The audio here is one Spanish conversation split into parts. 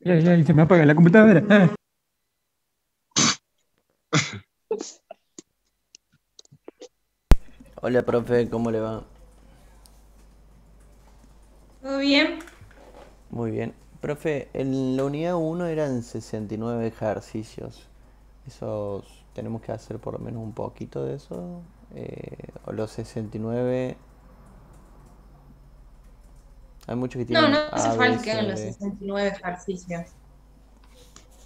Ya, se me apaga la computadora. Hola, profe, ¿cómo le va? ¿Todo bien? Muy bien. Profe, en la unidad uno eran 69 ejercicios. ¿Esos tenemos que hacer por lo menos un poquito de eso? ¿O los 69? Hay muchos que No, tienen no hace A, B, falta que C, hagan los D. 69 ejercicios.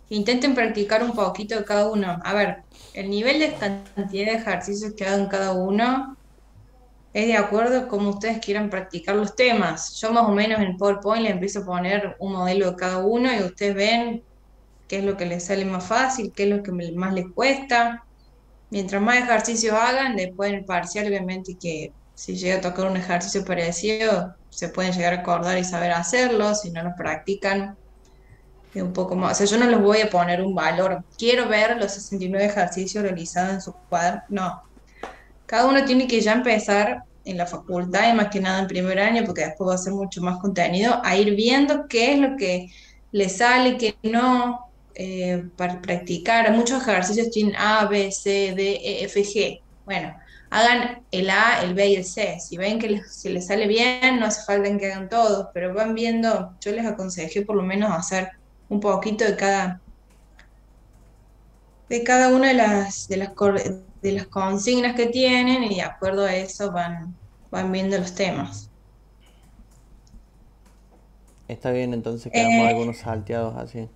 Intenten practicar un poquito de cada uno. A ver, el nivel de cantidad de ejercicios que hagan cada uno es de acuerdo a cómo ustedes quieran practicar los temas. Yo más o menos en PowerPoint le empiezo a poner un modelo de cada uno y ustedes ven qué es lo que les sale más fácil, qué es lo que más les cuesta. Mientras más ejercicios hagan, después en el parcial, obviamente que si llega a tocar un ejercicio parecido, se pueden llegar a acordar y saber hacerlo, si no lo practican, es un poco más. O sea, yo no les voy a poner un valor. Quiero ver los 69 ejercicios realizados en su cuaderno. No, cada uno tiene que ya empezar en la facultad y más que nada en primer año, porque después va a ser mucho más contenido, a ir viendo qué es lo que le sale, qué no, para practicar. Muchos ejercicios tienen A, B, C, D, E, F, G. Bueno, hagan el A, el B y el C. Si ven que si les sale bien, no hace falta que hagan todos, pero van viendo, yo les aconsejé por lo menos hacer un poquito de cada una de las consignas que tienen y de acuerdo a eso van viendo los temas. Está bien, entonces quedamos Eh, algunos salteados así.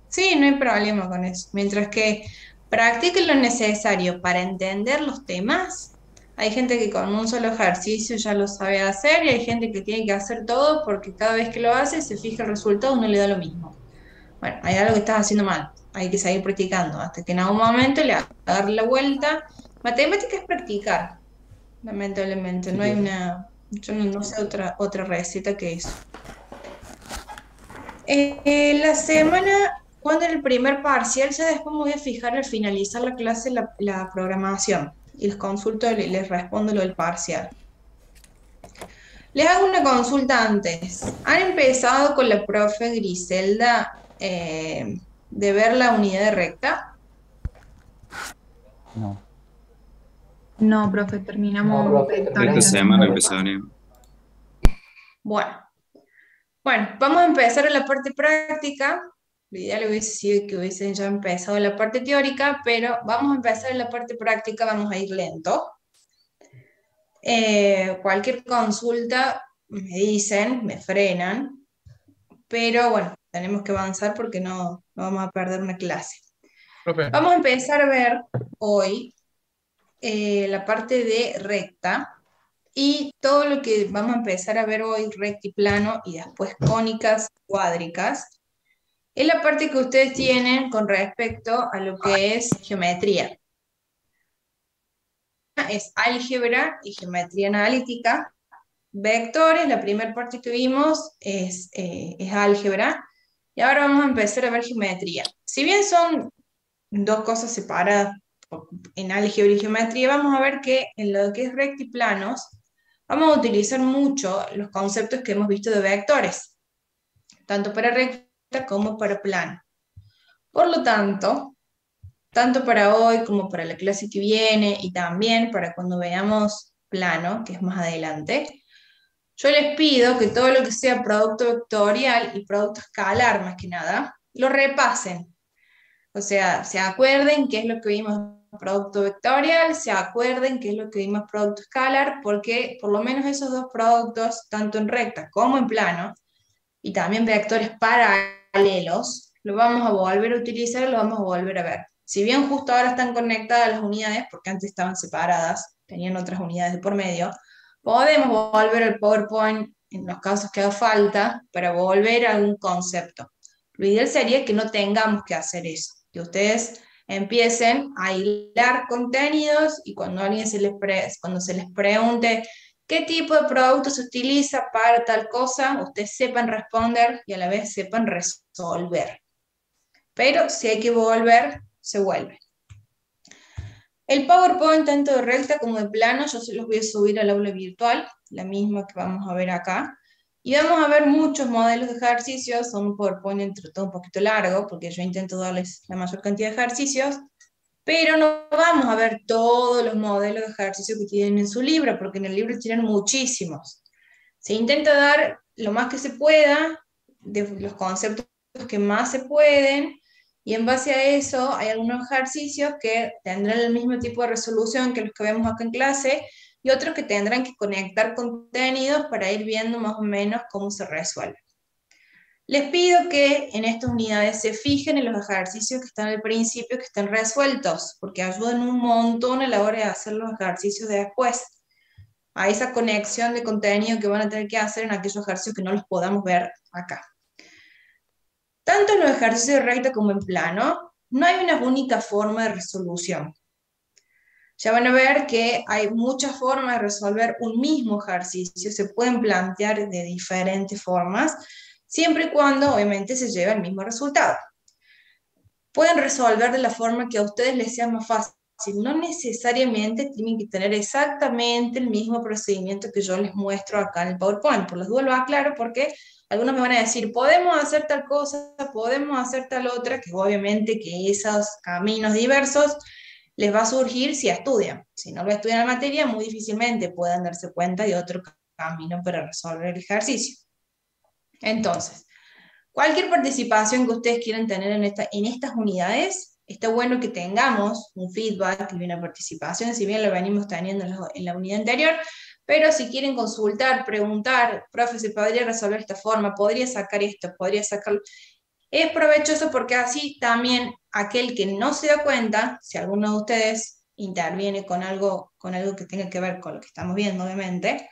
sí, no hay problema con eso. Mientras que practiquen lo necesario para entender los temas, hay gente que con un solo ejercicio ya lo sabe hacer y hay gente que tiene que hacer todo porque cada vez que lo hace se fija el resultado, no le da lo mismo. Bueno, hay algo que estás haciendo mal, hay que seguir practicando hasta que en algún momento le hagas la vuelta. Matemática es practicar. Lamentablemente, Sí, no hay profe. yo no sé otra receta que eso. La semana, cuando el primer parcial, ya después me voy a fijar al finalizar la clase la programación y les consulto, les respondo lo del parcial. Les hago una consulta antes. ¿Han empezado con la profe Griselda de ver la unidad de recta? No. No, profe, terminamos Esta vectores la semana semana pasada. empezaremos. Bueno, bueno, vamos a empezar en la parte práctica. Lo ideal hubiese sido que hubiesen ya empezado en la parte teórica, pero vamos a empezar en la parte práctica, vamos a ir lento. Cualquier consulta me dicen, me frenan, pero bueno, tenemos que avanzar porque no vamos a perder una clase. Profe. Vamos a empezar a ver hoy la parte de recta y todo lo que vamos a empezar a ver hoy, recta y plano, y después cónicas, cuádricas, es la parte que ustedes tienen con respecto a lo que es geometría. Es álgebra y geometría analítica. Vectores, la primera parte que vimos es álgebra. Y ahora vamos a empezar a ver geometría. Si bien son dos cosas separadas en álgebra y geometría, vamos a ver que en lo que es recta y planos, vamos a utilizar mucho los conceptos que hemos visto de vectores, tanto para recta como para plano. Por lo tanto para hoy como para la clase que viene y también para cuando veamos plano, que es más adelante, yo les pido que todo lo que sea producto vectorial y producto escalar, más que nada, lo repasen. O sea, se acuerden qué es lo que vimos en producto vectorial, se acuerden qué es lo que vimos en producto escalar, porque por lo menos esos dos productos, tanto en recta como en plano, y también vectores paralelos, lo vamos a volver a utilizar, lo vamos a volver a ver. Si bien justo ahora están conectadas las unidades, porque antes estaban separadas, tenían otras unidades de por medio, podemos volver al PowerPoint en los casos que haga falta para volver a algún concepto. Lo ideal sería que no tengamos que hacer eso, que ustedes empiecen a hilar contenidos y cuando alguien cuando se les pregunte qué tipo de producto se utiliza para tal cosa, ustedes sepan responder y a la vez sepan resolver. Pero si hay que volver, se vuelve. El PowerPoint, tanto de recta como de plano, yo se los voy a subir al aula virtual, la misma que vamos a ver acá. Y vamos a ver muchos modelos de ejercicios, son un PowerPoint entre todo un poquito largo, porque yo intento darles la mayor cantidad de ejercicios, pero no vamos a ver todos los modelos de ejercicio que tienen en su libro, porque en el libro tienen muchísimos. Se intenta dar lo más que se pueda, de los conceptos que más se pueden, y en base a eso hay algunos ejercicios que tendrán el mismo tipo de resolución que los que vemos acá en clase, y otros que tendrán que conectar contenidos para ir viendo más o menos cómo se resuelve. Les pido que en estas unidades se fijen en los ejercicios que están al principio, que estén resueltos, porque ayudan un montón a la hora de hacer los ejercicios de después, a esa conexión de contenido que van a tener que hacer en aquellos ejercicios que no los podamos ver acá. Tanto en los ejercicios de recta como en plano, no hay una única forma de resolución. Ya van a ver que hay muchas formas de resolver un mismo ejercicio, se pueden plantear de diferentes formas, siempre y cuando obviamente se lleve al mismo resultado. Pueden resolver de la forma que a ustedes les sea más fácil, no necesariamente tienen que tener exactamente el mismo procedimiento que yo les muestro acá en el PowerPoint. Por las dudas lo aclaro porque algunos me van a decir, podemos hacer tal cosa, podemos hacer tal otra, que obviamente que esos caminos diversos les va a surgir si estudian. Si no lo estudian la materia, muy difícilmente puedan darse cuenta de otro camino para resolver el ejercicio. Entonces, cualquier participación que ustedes quieran tener en estas unidades, está bueno que tengamos un feedback y una participación, si bien lo venimos teniendo en la unidad anterior, pero si quieren consultar, preguntar, profe, ¿se podría resolver de esta forma? ¿Podría sacar esto? ¿Podría sacarlo? Es provechoso porque así también aquel que no se da cuenta, si alguno de ustedes interviene con algo que tenga que ver con lo que estamos viendo, obviamente,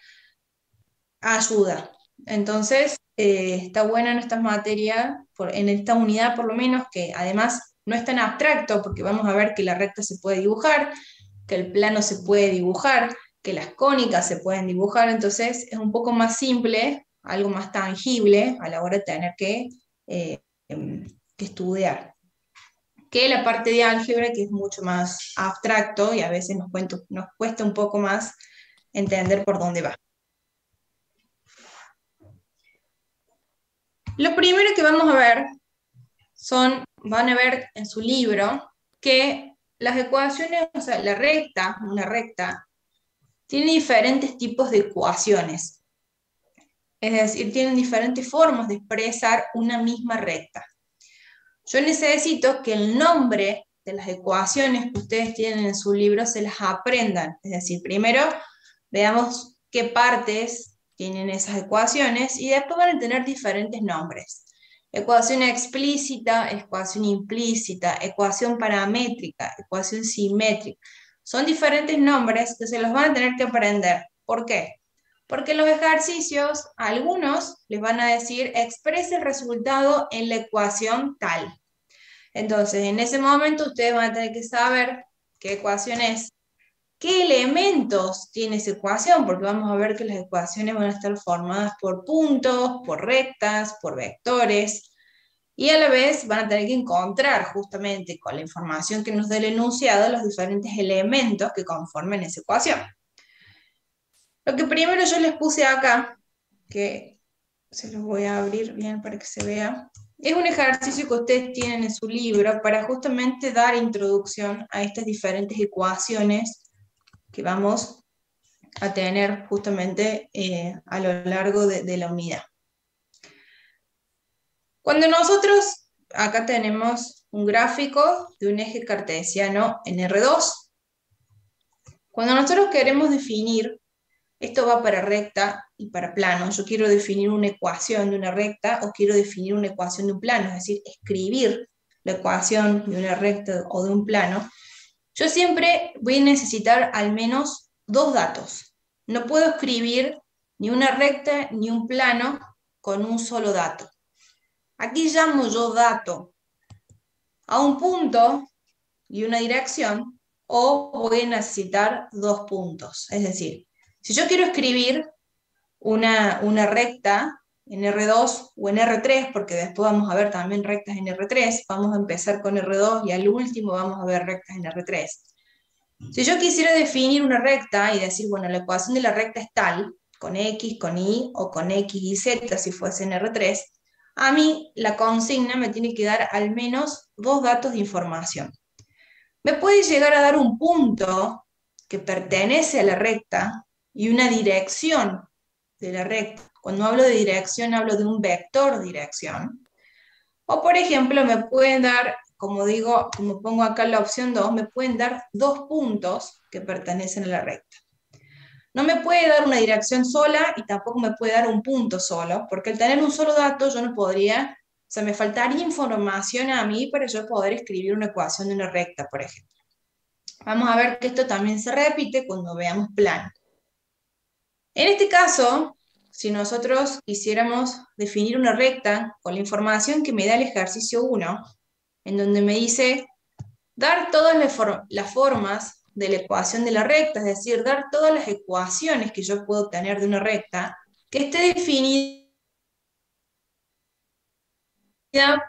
ayuda. Entonces, está buena en estas materias, en esta unidad por lo menos, que además no es tan abstracto, porque vamos a ver que la recta se puede dibujar, que el plano se puede dibujar, que las cónicas se pueden dibujar, entonces es un poco más simple, algo más tangible a la hora de tener que estudiar. Que la parte de álgebra, que es mucho más abstracto y a veces nos cuesta un poco más entender por dónde va. Lo primero que vamos a ver van a ver en su libro que las ecuaciones, o sea, una recta, tiene diferentes tipos de ecuaciones. Es decir, tienen diferentes formas de expresar una misma recta. Yo necesito que el nombre de las ecuaciones que ustedes tienen en su libro se las aprendan. Es decir, primero veamos qué partes tienen esas ecuaciones y después van a tener diferentes nombres. Ecuación explícita, ecuación implícita, ecuación paramétrica, ecuación simétrica. Son diferentes nombres que se los van a tener que aprender. ¿Por qué? Porque los ejercicios, algunos les van a decir, exprese el resultado en la ecuación tal. Entonces, en ese momento ustedes van a tener que saber qué ecuación es, qué elementos tiene esa ecuación, porque vamos a ver que las ecuaciones van a estar formadas por puntos, por rectas, por vectores, y a la vez van a tener que encontrar justamente con la información que nos da el enunciado los diferentes elementos que conforman esa ecuación. Lo que primero yo les puse acá, que se los voy a abrir bien para que se vea, es un ejercicio que ustedes tienen en su libro para justamente dar introducción a estas diferentes ecuaciones que vamos a tener justamente a lo largo de la unidad. Cuando nosotros, acá tenemos un gráfico de un eje cartesiano en R2, cuando nosotros queremos definir, esto va para recta y para plano, yo quiero definir una ecuación de una recta o quiero definir una ecuación de un plano, es decir, escribir la ecuación de una recta o de un plano, yo siempre voy a necesitar al menos dos datos. No puedo escribir ni una recta ni un plano con un solo dato. Aquí llamo yo dato a un punto y una dirección, o voy a necesitar dos puntos. Es decir, si yo quiero escribir una recta en R2 o en R3, porque después vamos a ver también rectas en R3, vamos a empezar con R2 y al último vamos a ver rectas en R3. Si yo quisiera definir una recta y decir, bueno, la ecuación de la recta es tal, con X, con Y o con X y Z si fuese en R3, a mí la consigna me tiene que dar al menos dos datos de información. Me puede llegar a dar un punto que pertenece a la recta y una dirección de la recta. Cuando hablo de dirección, hablo de un vector de dirección. O, por ejemplo, me pueden dar, como digo, como pongo acá la opción 2, me pueden dar dos puntos que pertenecen a la recta. No me puede dar una dirección sola y tampoco me puede dar un punto solo, porque al tener un solo dato yo no podría, o sea, me faltaría información a mí para yo poder escribir una ecuación de una recta, por ejemplo. Vamos a ver que esto también se repite cuando veamos plano. En este caso, si nosotros quisiéramos definir una recta con la información que me da el ejercicio 1, en donde me dice dar todas las formas de la ecuación de la recta, es decir, dar todas las ecuaciones que yo puedo obtener de una recta, que esté definida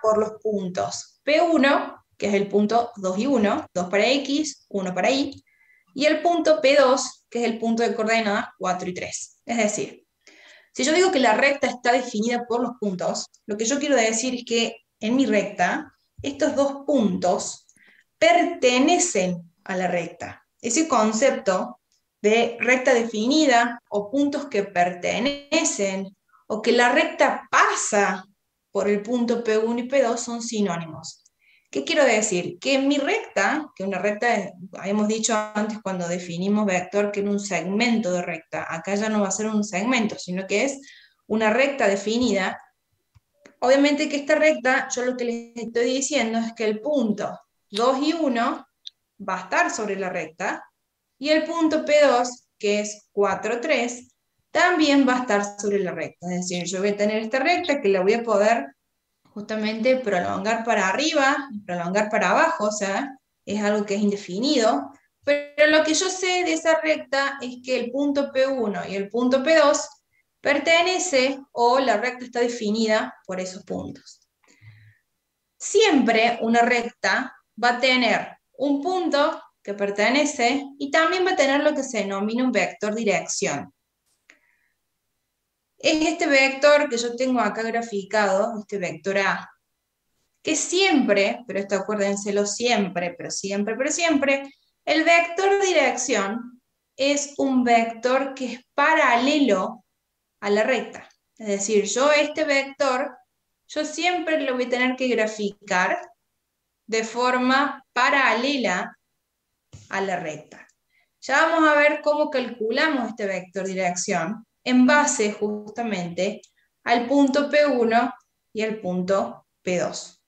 por los puntos P1, que es el punto 2 y 1, 2 para X, 1 para Y, y el punto P2, que es el punto de coordenadas 4 y 3. Es decir, si yo digo que la recta está definida por los puntos, lo que yo quiero decir es que en mi recta, estos dos puntos pertenecen a la recta. Ese concepto de recta definida o puntos que pertenecen o que la recta pasa por el punto P1 y P2 son sinónimos. ¿Qué quiero decir? Que en mi recta, que una recta, habíamos dicho antes cuando definimos vector que era un segmento de recta, acá ya no va a ser un segmento, sino que es una recta definida. Obviamente que esta recta, yo lo que les estoy diciendo es que el punto 2 y 1 va a estar sobre la recta, y el punto P2, que es 4, 3, también va a estar sobre la recta. Es decir, yo voy a tener esta recta que la voy a poder justamente prolongar para arriba y prolongar para abajo, o sea, es algo que es indefinido, pero lo que yo sé de esa recta es que el punto P1 y el punto P2 pertenece o la recta está definida por esos puntos. Siempre una recta va a tener un punto que pertenece y también va a tener lo que se denomina un vector dirección. Es este vector que yo tengo acá graficado, este vector A, que siempre, pero esto acuérdenselo siempre, pero siempre, el vector dirección es un vector que es paralelo a la recta. Es decir, yo este vector, yo siempre lo voy a tener que graficar de forma paralela a la recta. Ya vamos a ver cómo calculamos este vector dirección en base justamente al punto P1 y al punto P2.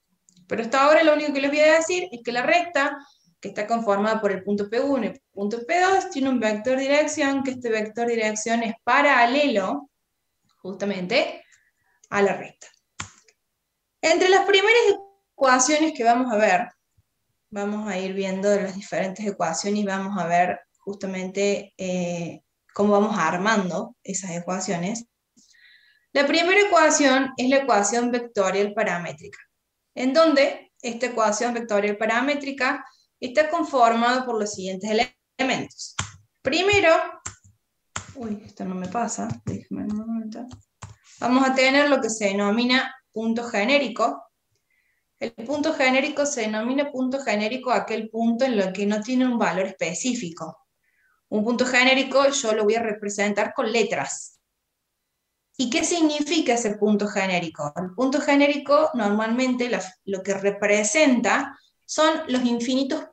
Pero hasta ahora lo único que les voy a decir es que la recta, que está conformada por el punto P1 y el punto P2, tiene un vector dirección, que este vector dirección es paralelo justamente a la recta. Entre las primeras ecuaciones que vamos a ver, vamos a ir viendo las diferentes ecuaciones y vamos a ver justamente cómo vamos armando esas ecuaciones. La primera ecuación es la ecuación vectorial paramétrica, en donde esta ecuación vectorial paramétrica está conformada por los siguientes elementos. Primero, esto no me pasa, déjenme un momento. Vamos a tener lo que se denomina punto genérico. El punto genérico se denomina punto genérico a aquel punto en el que no tiene un valor específico. Un punto genérico yo lo voy a representar con letras. ¿Y qué significa ese punto genérico? El punto genérico normalmente lo que representa son los infinitos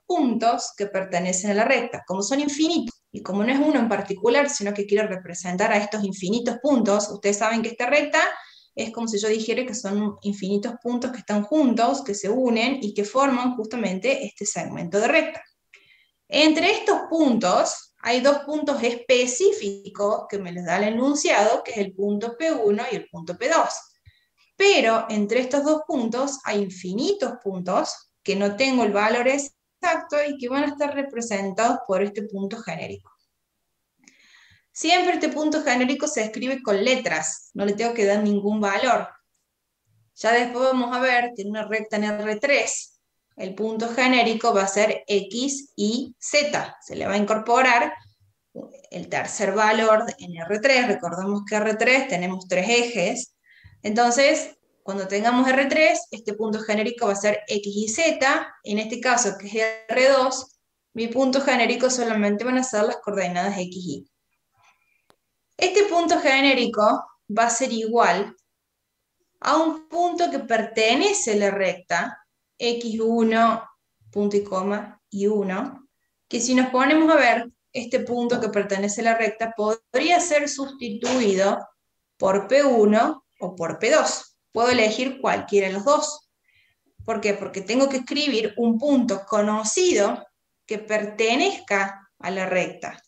puntos que pertenecen a la recta. Como son infinitos, y como no es uno en particular, sino que quiero representar a estos infinitos puntos, ustedes saben que esta recta es como si yo dijera que son infinitos puntos que están juntos, que se unen y que forman justamente este segmento de recta. Entre estos puntos hay dos puntos específicos que me les da el enunciado, que es el punto P1 y el punto P2. Pero entre estos dos puntos hay infinitos puntos que no tengo el valor exacto y que van a estar representados por este punto genérico. Siempre este punto genérico se escribe con letras, no le tengo que dar ningún valor. Ya después vamos a ver que en una recta en R3, el punto genérico va a ser X, Y, Z. Se le va a incorporar el tercer valor en R3. Recordemos que R3 tenemos 3 ejes. Entonces, cuando tengamos R3, este punto genérico va a ser X y Z. En este caso, que es R2, mi punto genérico solamente van a ser las coordenadas X y Y. Este punto genérico va a ser igual a un punto que pertenece a la recta X1, punto y coma, y 1, que si nos ponemos a ver, este punto que pertenece a la recta podría ser sustituido por P1 o por P2. Puedo elegir cualquiera de los dos. ¿Por qué? Porque tengo que escribir un punto conocido que pertenezca a la recta.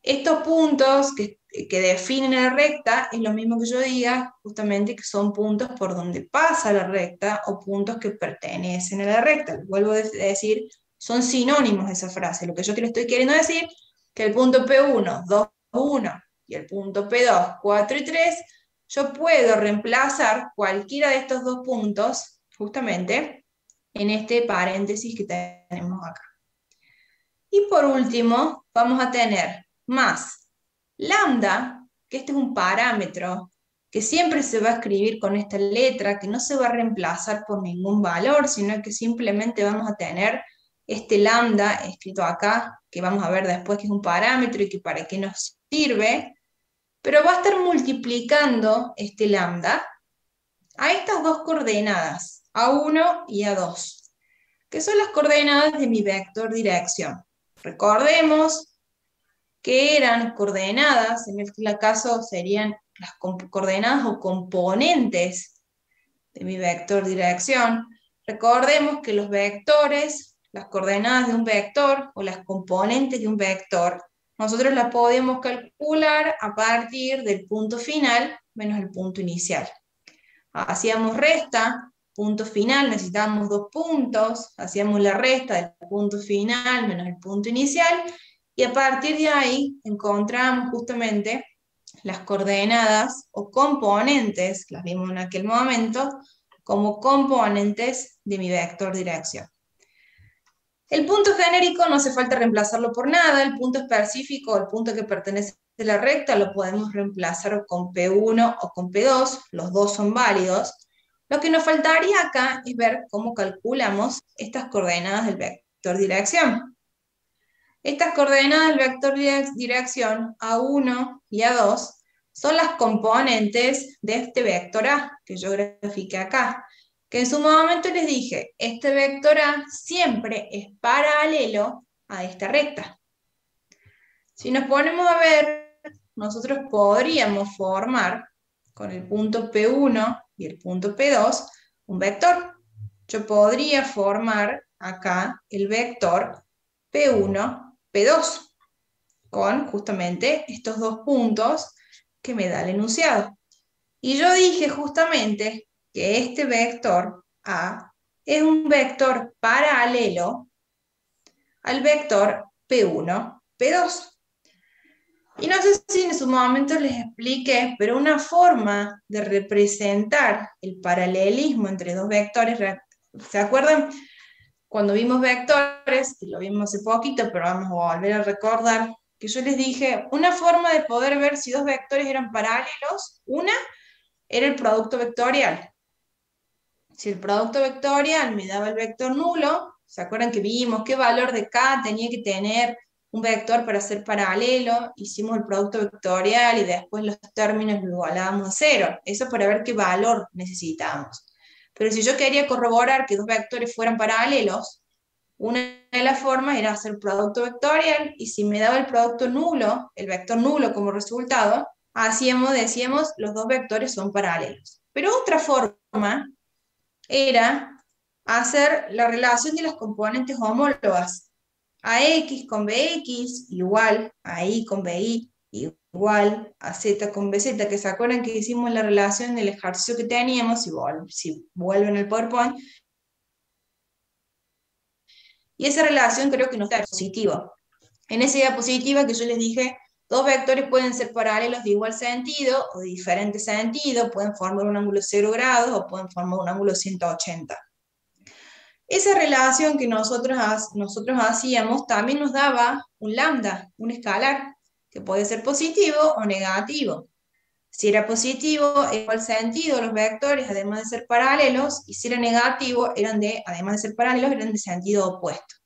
Estos puntos que definen la recta es lo mismo que yo diga justamente que son puntos por donde pasa la recta o puntos que pertenecen a la recta. Vuelvo a decir, son sinónimos de esa frase. Lo que yo le estoy queriendo decir, que el punto P1, 2, 1 y el punto P2, 4 y 3, yo puedo reemplazar cualquiera de estos dos puntos justamente en este paréntesis que tenemos acá. Y por último, vamos a tener más lambda, que este es un parámetro que siempre se va a escribir con esta letra, que no se va a reemplazar por ningún valor, sino que simplemente vamos a tener este lambda escrito acá, que vamos a ver después que es un parámetro y que para qué nos sirve, pero va a estar multiplicando este lambda a estas dos coordenadas, A1 y A2, que son las coordenadas de mi vector dirección. Recordemos que eran coordenadas, en este caso serían las coordenadas o componentes de mi vector dirección. Recordemos que los vectores, las coordenadas de un vector o las componentes de un vector, nosotros las podemos calcular a partir del punto final menos el punto inicial. Hacíamos resta, punto final, necesitábamos 2 puntos, hacíamos la resta del punto final menos el punto inicial, y a partir de ahí encontramos justamente las coordenadas o componentes, las vimos en aquel momento, como componentes de mi vector dirección. El punto genérico no hace falta reemplazarlo por nada, el punto específico, el punto que pertenece a la recta, lo podemos reemplazar con P1 o con P2, los dos son válidos. Lo que nos faltaría acá es ver cómo calculamos estas coordenadas del vector dirección. Estas coordenadas del vector dirección, A1 y A2, son las componentes de este vector A, que yo grafiqué acá. Que en su momento les dije, este vector A siempre es paralelo a esta recta. Si nos ponemos a ver, nosotros podríamos formar, con el punto P1 y el punto P2, un vector. Yo podría formar acá el vector P1, P2, con justamente estos dos puntos que me da el enunciado. Y yo dije justamente que este vector A es un vector paralelo al vector P1, P2. Y no sé si en su momento les expliqué, pero una forma de representar el paralelismo entre dos vectores, ¿se acuerdan? Cuando vimos vectores, que lo vimos hace poquito, pero vamos a volver a recordar, que yo les dije, una forma de poder ver si dos vectores eran paralelos, una era el producto vectorial. Si el producto vectorial me daba el vector nulo, ¿se acuerdan que vimos qué valor de K tenía que tener un vector para ser paralelo? Hicimos el producto vectorial y después los términos lo igualábamos a 0. Eso para ver qué valor necesitábamos. Pero si yo quería corroborar que dos vectores fueran paralelos, una de las formas era hacer producto vectorial, y si me daba el producto nulo, el vector nulo como resultado, decíamos los dos vectores son paralelos. Pero otra forma era hacer la relación de las componentes homólogas. AX con BX igual a Y con BY igual a Z con BZ, que se acuerdan que hicimos la relación del ejercicio que teníamos, si vuelven al PowerPoint, y esa relación creo que no está positiva. En esa diapositiva que yo les dije, dos vectores pueden ser paralelos de igual sentido o de diferente sentido, pueden formar un ángulo 0 grados o pueden formar un ángulo 180. Esa relación que nosotros hacíamos también nos daba un lambda, un escalar, que puede ser positivo o negativo. Si era positivo, en igual sentido, los vectores, además de ser paralelos, y si era negativo, además de ser paralelos, eran de sentido opuesto.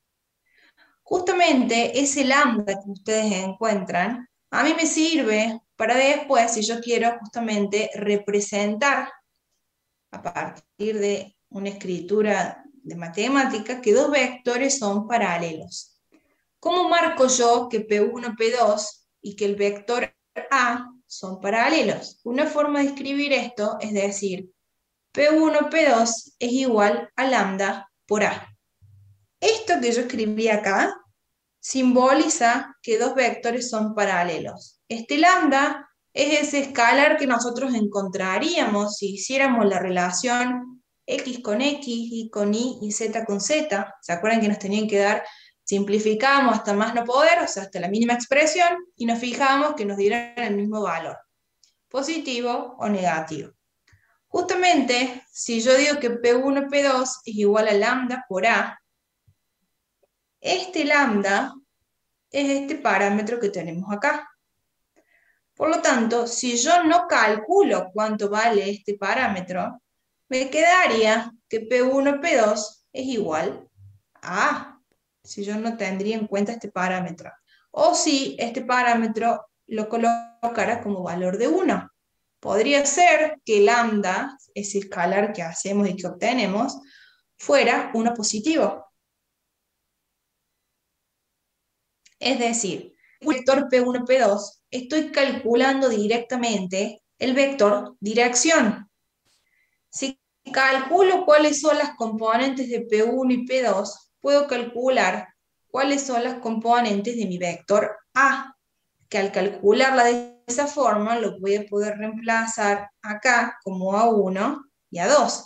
Justamente ese lambda que ustedes encuentran, a mí me sirve para después, si yo quiero justamente representar a partir de una escritura de matemática que dos vectores son paralelos. ¿Cómo marco yo que P1, P2 y que el vector A son paralelos? Una forma de escribir esto es decir, P1, P2 es igual a lambda por A. Esto que yo escribí acá simboliza que dos vectores son paralelos. Este lambda es ese escalar que nosotros encontraríamos si hiciéramos la relación x con x, y con y z con z. ¿Se acuerdan que nos tenían que dar, simplificamos hasta más no poder, o sea, hasta la mínima expresión, y nos fijamos que nos dieran el mismo valor, positivo o negativo? Justamente, si yo digo que P1, P2 es igual a lambda por A, este lambda es este parámetro que tenemos acá. Por lo tanto, si yo no calculo cuánto vale este parámetro, me quedaría que P1, P2 es igual a A, si yo no tendría en cuenta este parámetro. O si este parámetro lo colocara como valor de 1. Podría ser que lambda, ese escalar que hacemos y que obtenemos, fuera 1 positivo. Es decir, el vector P1, P2, estoy calculando directamente el vector dirección. Si calculo cuáles son las componentes de P1 y P2, puedo calcular cuáles son las componentes de mi vector A, que al calcularla de esa forma lo voy a poder reemplazar acá como A1 y A2.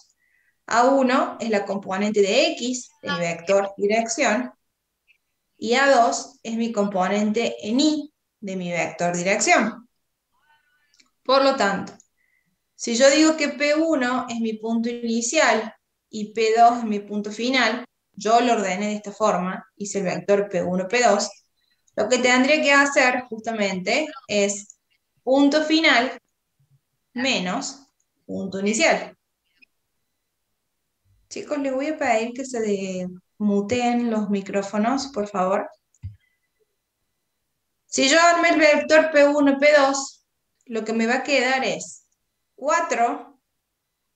A1 es la componente de X, de mi vector dirección, y A2 es mi componente en Y de mi vector dirección. Por lo tanto, si yo digo que P1 es mi punto inicial y P2 es mi punto final, yo lo ordené de esta forma, hice el vector P1, P2, lo que tendría que hacer justamente es punto final menos punto inicial. Chicos, les voy a pedir que se muteen los micrófonos, por favor. Si yo armé el vector P1, P2, lo que me va a quedar es 4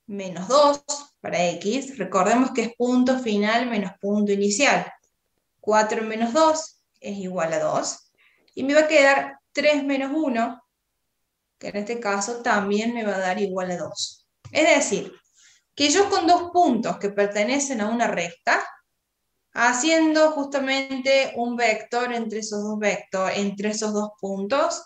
menos 2 para X. Recordemos que es punto final menos punto inicial. 4 menos 2 es igual a 2. Y me va a quedar 3 menos 1, que en este caso también me va a dar igual a 2. Es decir, que yo con dos puntos que pertenecen a una recta, haciendo justamente un vector entre esos dos puntos,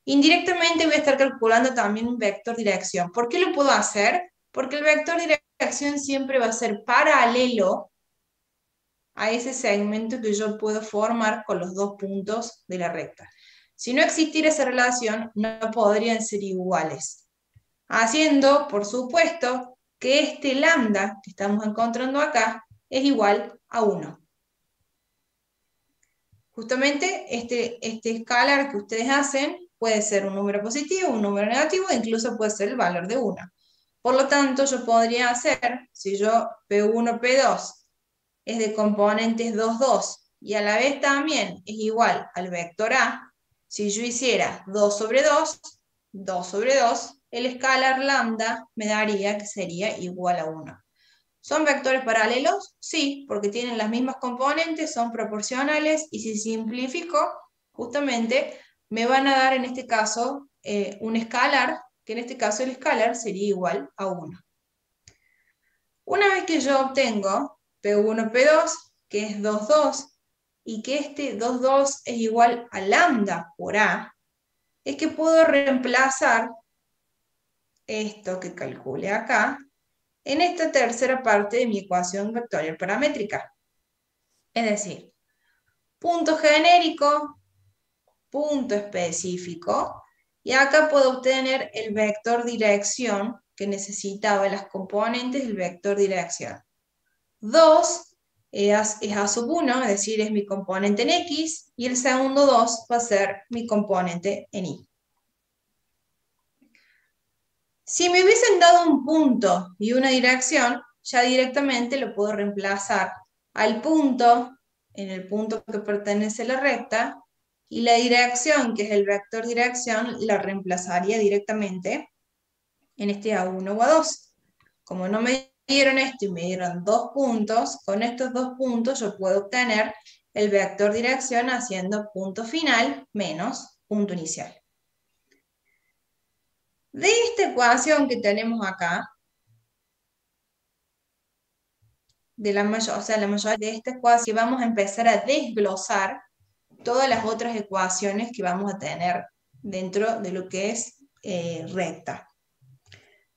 indirectamente voy a estar calculando también un vector dirección. ¿Por qué lo puedo hacer? Porque el vector dirección siempre va a ser paralelo a ese segmento que yo puedo formar con los dos puntos de la recta. Si no existiera esa relación, no podrían ser iguales. Haciendo, por supuesto, que este lambda que estamos encontrando acá es igual a 1. Justamente este escalar que ustedes hacen puede ser un número positivo, un número negativo, e incluso puede ser el valor de 1. Por lo tanto, yo podría hacer, si yo P1, P2 es de componentes 2, 2, y a la vez también es igual al vector A, si yo hiciera 2 sobre 2, 2 sobre 2, el escalar lambda me daría que sería igual a 1. ¿Son vectores paralelos? Sí, porque tienen las mismas componentes, son proporcionales, y si simplifico, justamente me van a dar en este caso un escalar, que en este caso el escalar sería igual a 1. Una vez que yo obtengo P1, P2, que es 2, 2, y que este 2, 2 es igual a lambda por A, es que puedo reemplazar esto que calcule acá en esta tercera parte de mi ecuación vectorial paramétrica. Es decir, punto genérico, punto específico, y acá puedo obtener el vector dirección que necesitaba las componentes del vector dirección. 2 es A sub 1, es decir, es mi componente en X, y el segundo 2 va a ser mi componente en Y. Si me hubiesen dado un punto y una dirección, ya directamente lo puedo reemplazar al punto, en el punto que pertenece a la recta, y la dirección, que es el vector dirección, la reemplazaría directamente en este A1 o A2. Como no me dieron esto y me dieron 2 puntos, con estos 2 puntos yo puedo obtener el vector dirección haciendo punto final menos punto inicial. De esta ecuación que tenemos acá, la mayoría de esta ecuación, vamos a empezar a desglosar todas las otras ecuaciones que vamos a tener dentro de lo que es recta.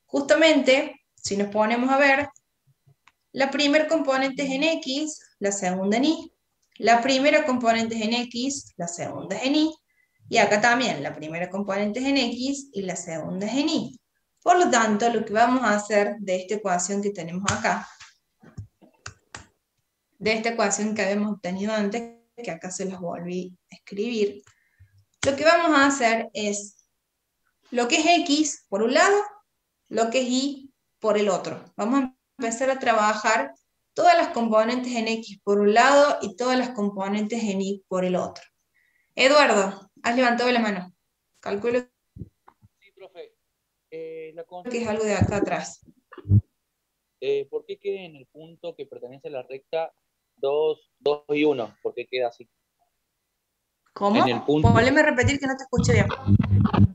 Justamente, si nos ponemos a ver, la primera componente es en X, la segunda en Y. La primera componente es en X, la segunda es en Y. Y acá también, la primera componente es en X y la segunda es en Y. Por lo tanto, lo que vamos a hacer de esta ecuación que tenemos acá, de esta ecuación que habíamos obtenido antes, que acá se los volví a escribir, lo que vamos a hacer es lo que es X por un lado, lo que es Y por el otro. Vamos a empezar a trabajar todas las componentes en X por un lado y todas las componentes en Y por el otro. Eduardo, has levantado la mano. Calculo Sí, profe. La que es consulta algo de acá atrás. ¿por qué queda en el punto que pertenece a la recta 2, 2 y 1? ¿Por qué queda así? ¿Cómo? En el punto, Volveme a repetir que no te escuché bien.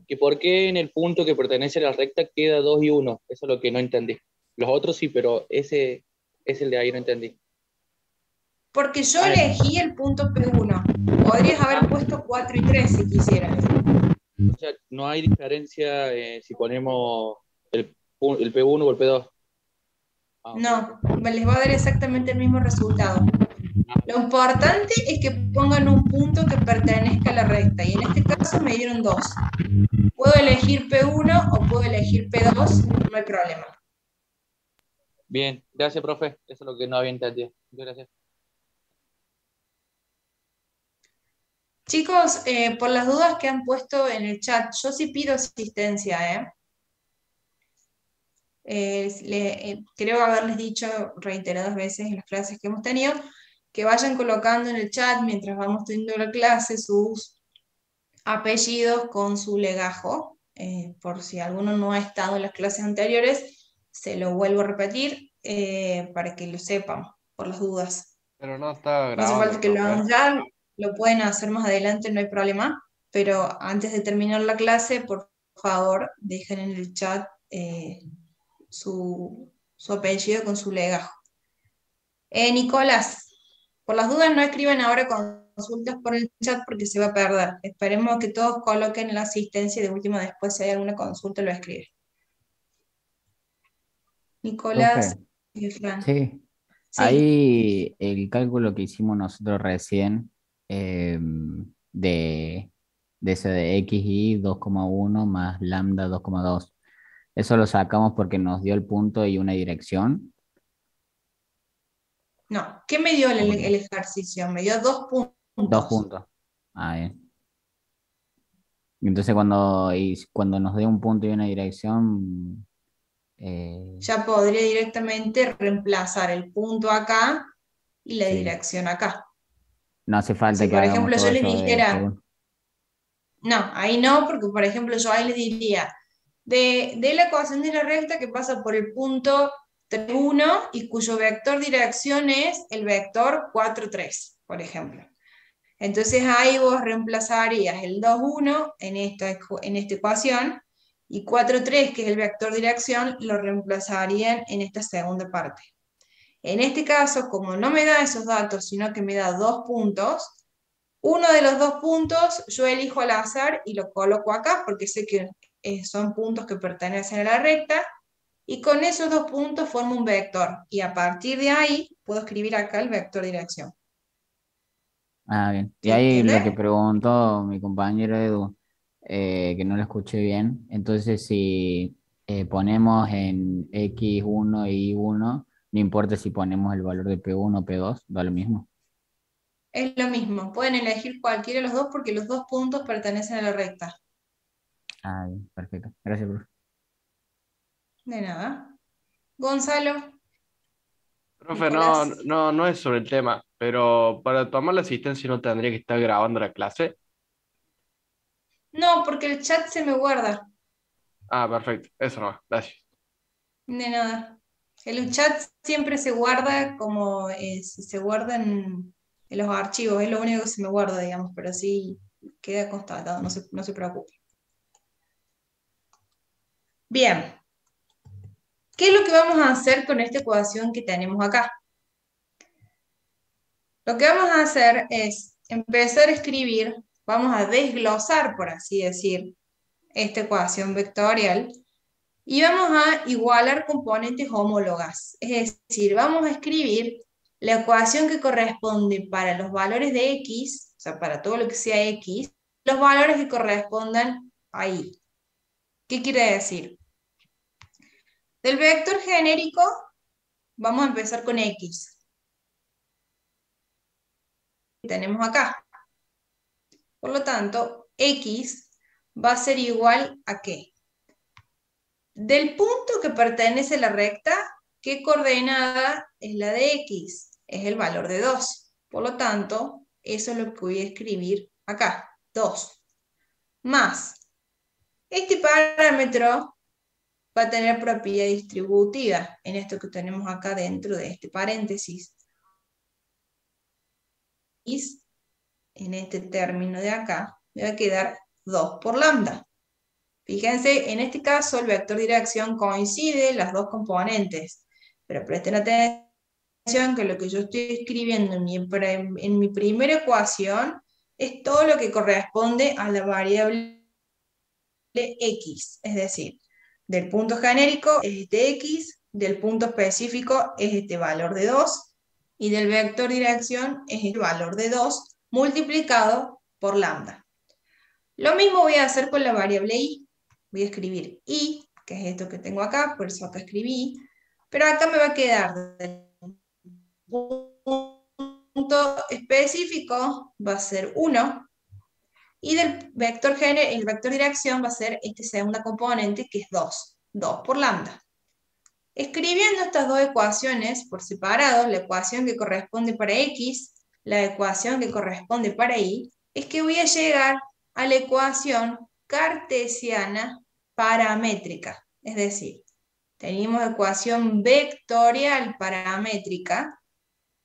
que ¿por qué en el punto que pertenece a la recta queda 2 y 1? Eso es lo que no entendí. Los otros sí, pero ese es el de ahí no entendí. Porque yo Ah, elegí el punto P1. Podrías haber puesto 4 y 3 si quisieras. o sea, no hay diferencia si ponemos el P1 o el P2. Ah, ok. No, les va a dar exactamente el mismo resultado. Lo importante es que pongan un punto que pertenezca a la recta, y en este caso me dieron 2. Puedo elegir P1 o puedo elegir P2, no hay problema. Bien, gracias, profe. Eso es lo que no había entendido. Muchas gracias. Chicos, por las dudas que han puesto en el chat, yo sí pido asistencia, ¿eh? Creo haberles dicho reiteradas veces en las clases que hemos tenido, que vayan colocando en el chat mientras vamos teniendo la clase sus apellidos con su legajo, por si alguno no ha estado en las clases anteriores, se lo vuelvo a repetir para que lo sepan, por las dudas. Pero no está No hace falta grabando, que lo hagan profe. ya, lo pueden hacer más adelante, no hay problema, pero antes de terminar la clase, por favor, dejen en el chat su apellido con su legajo. Nicolás, por las dudas no escriban ahora consultas por el chat porque se va a perder. Esperemos que todos coloquen la asistencia y de última después si hay alguna consulta lo escribe. Nicolás Profe, y Fran. sí, Sí, ahí el cálculo que hicimos nosotros recién de, de ese de xy 2,1 más lambda 2,2, eso lo sacamos porque nos dio el punto y una dirección. no. ¿Qué me dio ¿O el no? ejercicio? Me dio 2 Dos puntos. puntos. Ah, bien. Entonces cuando nos dé un punto y una dirección, Ya podría directamente reemplazar el punto acá y la sí, dirección acá. no hace Si falta que por hagamos ejemplo yo todo les eso de dijera, P1. no, ahí no, porque por ejemplo yo ahí les diría, de la ecuación de la recta que pasa por el punto 3,1 y cuyo vector dirección es el vector 4,3, por ejemplo. Entonces ahí vos reemplazarías el 2,1 en esta ecuación y 4,3, que es el vector dirección, lo reemplazarían en esta segunda parte. En este caso, como no me da esos datos, sino que me da 2 puntos, uno de los 2 puntos yo elijo al azar y lo coloco acá porque sé que son puntos que pertenecen a la recta, y con esos 2 puntos formo un vector, y a partir de ahí puedo escribir acá el vector dirección. Ah, bien. Y ¿Se ahí lo que entiende? preguntó mi compañero Edu, que no lo escuché bien, entonces si ponemos en X1 y Y1, No importa si ponemos el valor de P1 o P2, da lo mismo. Es lo mismo, pueden elegir cualquiera de los dos porque los dos puntos pertenecen a la recta. Ah, bien, perfecto. Gracias, profe. De nada. Gonzalo, Profe, no, Nicolás. no es sobre el tema, pero para tomar la asistencia no tendría que estar grabando la clase. No, porque el chat se me guarda. Ah, perfecto, eso no, gracias. De nada. El chat siempre se guarda como se guarda en los archivos, es lo único que se me guarda, digamos, pero sí queda constatado, no se preocupe. Bien, ¿qué es lo que vamos a hacer con esta ecuación que tenemos acá? Lo que vamos a hacer es empezar a escribir, vamos a desglosar, por así decir, esta ecuación vectorial y vamos a igualar componentes homólogas. Es decir, vamos a escribir la ecuación que corresponde para los valores de x, o sea, para todo lo que sea x, los valores que correspondan ahí. ¿Qué quiere decir? Del vector genérico, vamos a empezar con x. Que tenemos acá. Por lo tanto, x va a ser igual a ¿qué? Del punto que pertenece a la recta, ¿qué coordenada es la de x? Es el valor de 2. Por lo tanto, eso es lo que voy a escribir acá, 2. Más, este parámetro va a tener propiedad distributiva en esto que tenemos acá dentro de este paréntesis. Y en este término de acá me va a quedar 2 por lambda. Fíjense, en este caso el vector dirección coincide las dos componentes, pero presten atención que lo que yo estoy escribiendo en mi primera ecuación es todo lo que corresponde a la variable x, es decir, del punto genérico es este x, del punto específico es este valor de 2, y del vector dirección es el valor de 2 multiplicado por lambda. Lo mismo voy a hacer con la variable y. Voy a escribir y, que es esto que tengo acá, por eso acá escribí, pero acá me va a quedar del punto específico, va a ser 1, y del vector el vector dirección va a ser este segunda componente, que es 2, 2 por lambda. Escribiendo estas dos ecuaciones por separado, la ecuación que corresponde para x, la ecuación que corresponde para y, es que voy a llegar a la ecuación cartesiana paramétrica. Es decir, tenemos ecuación vectorial paramétrica,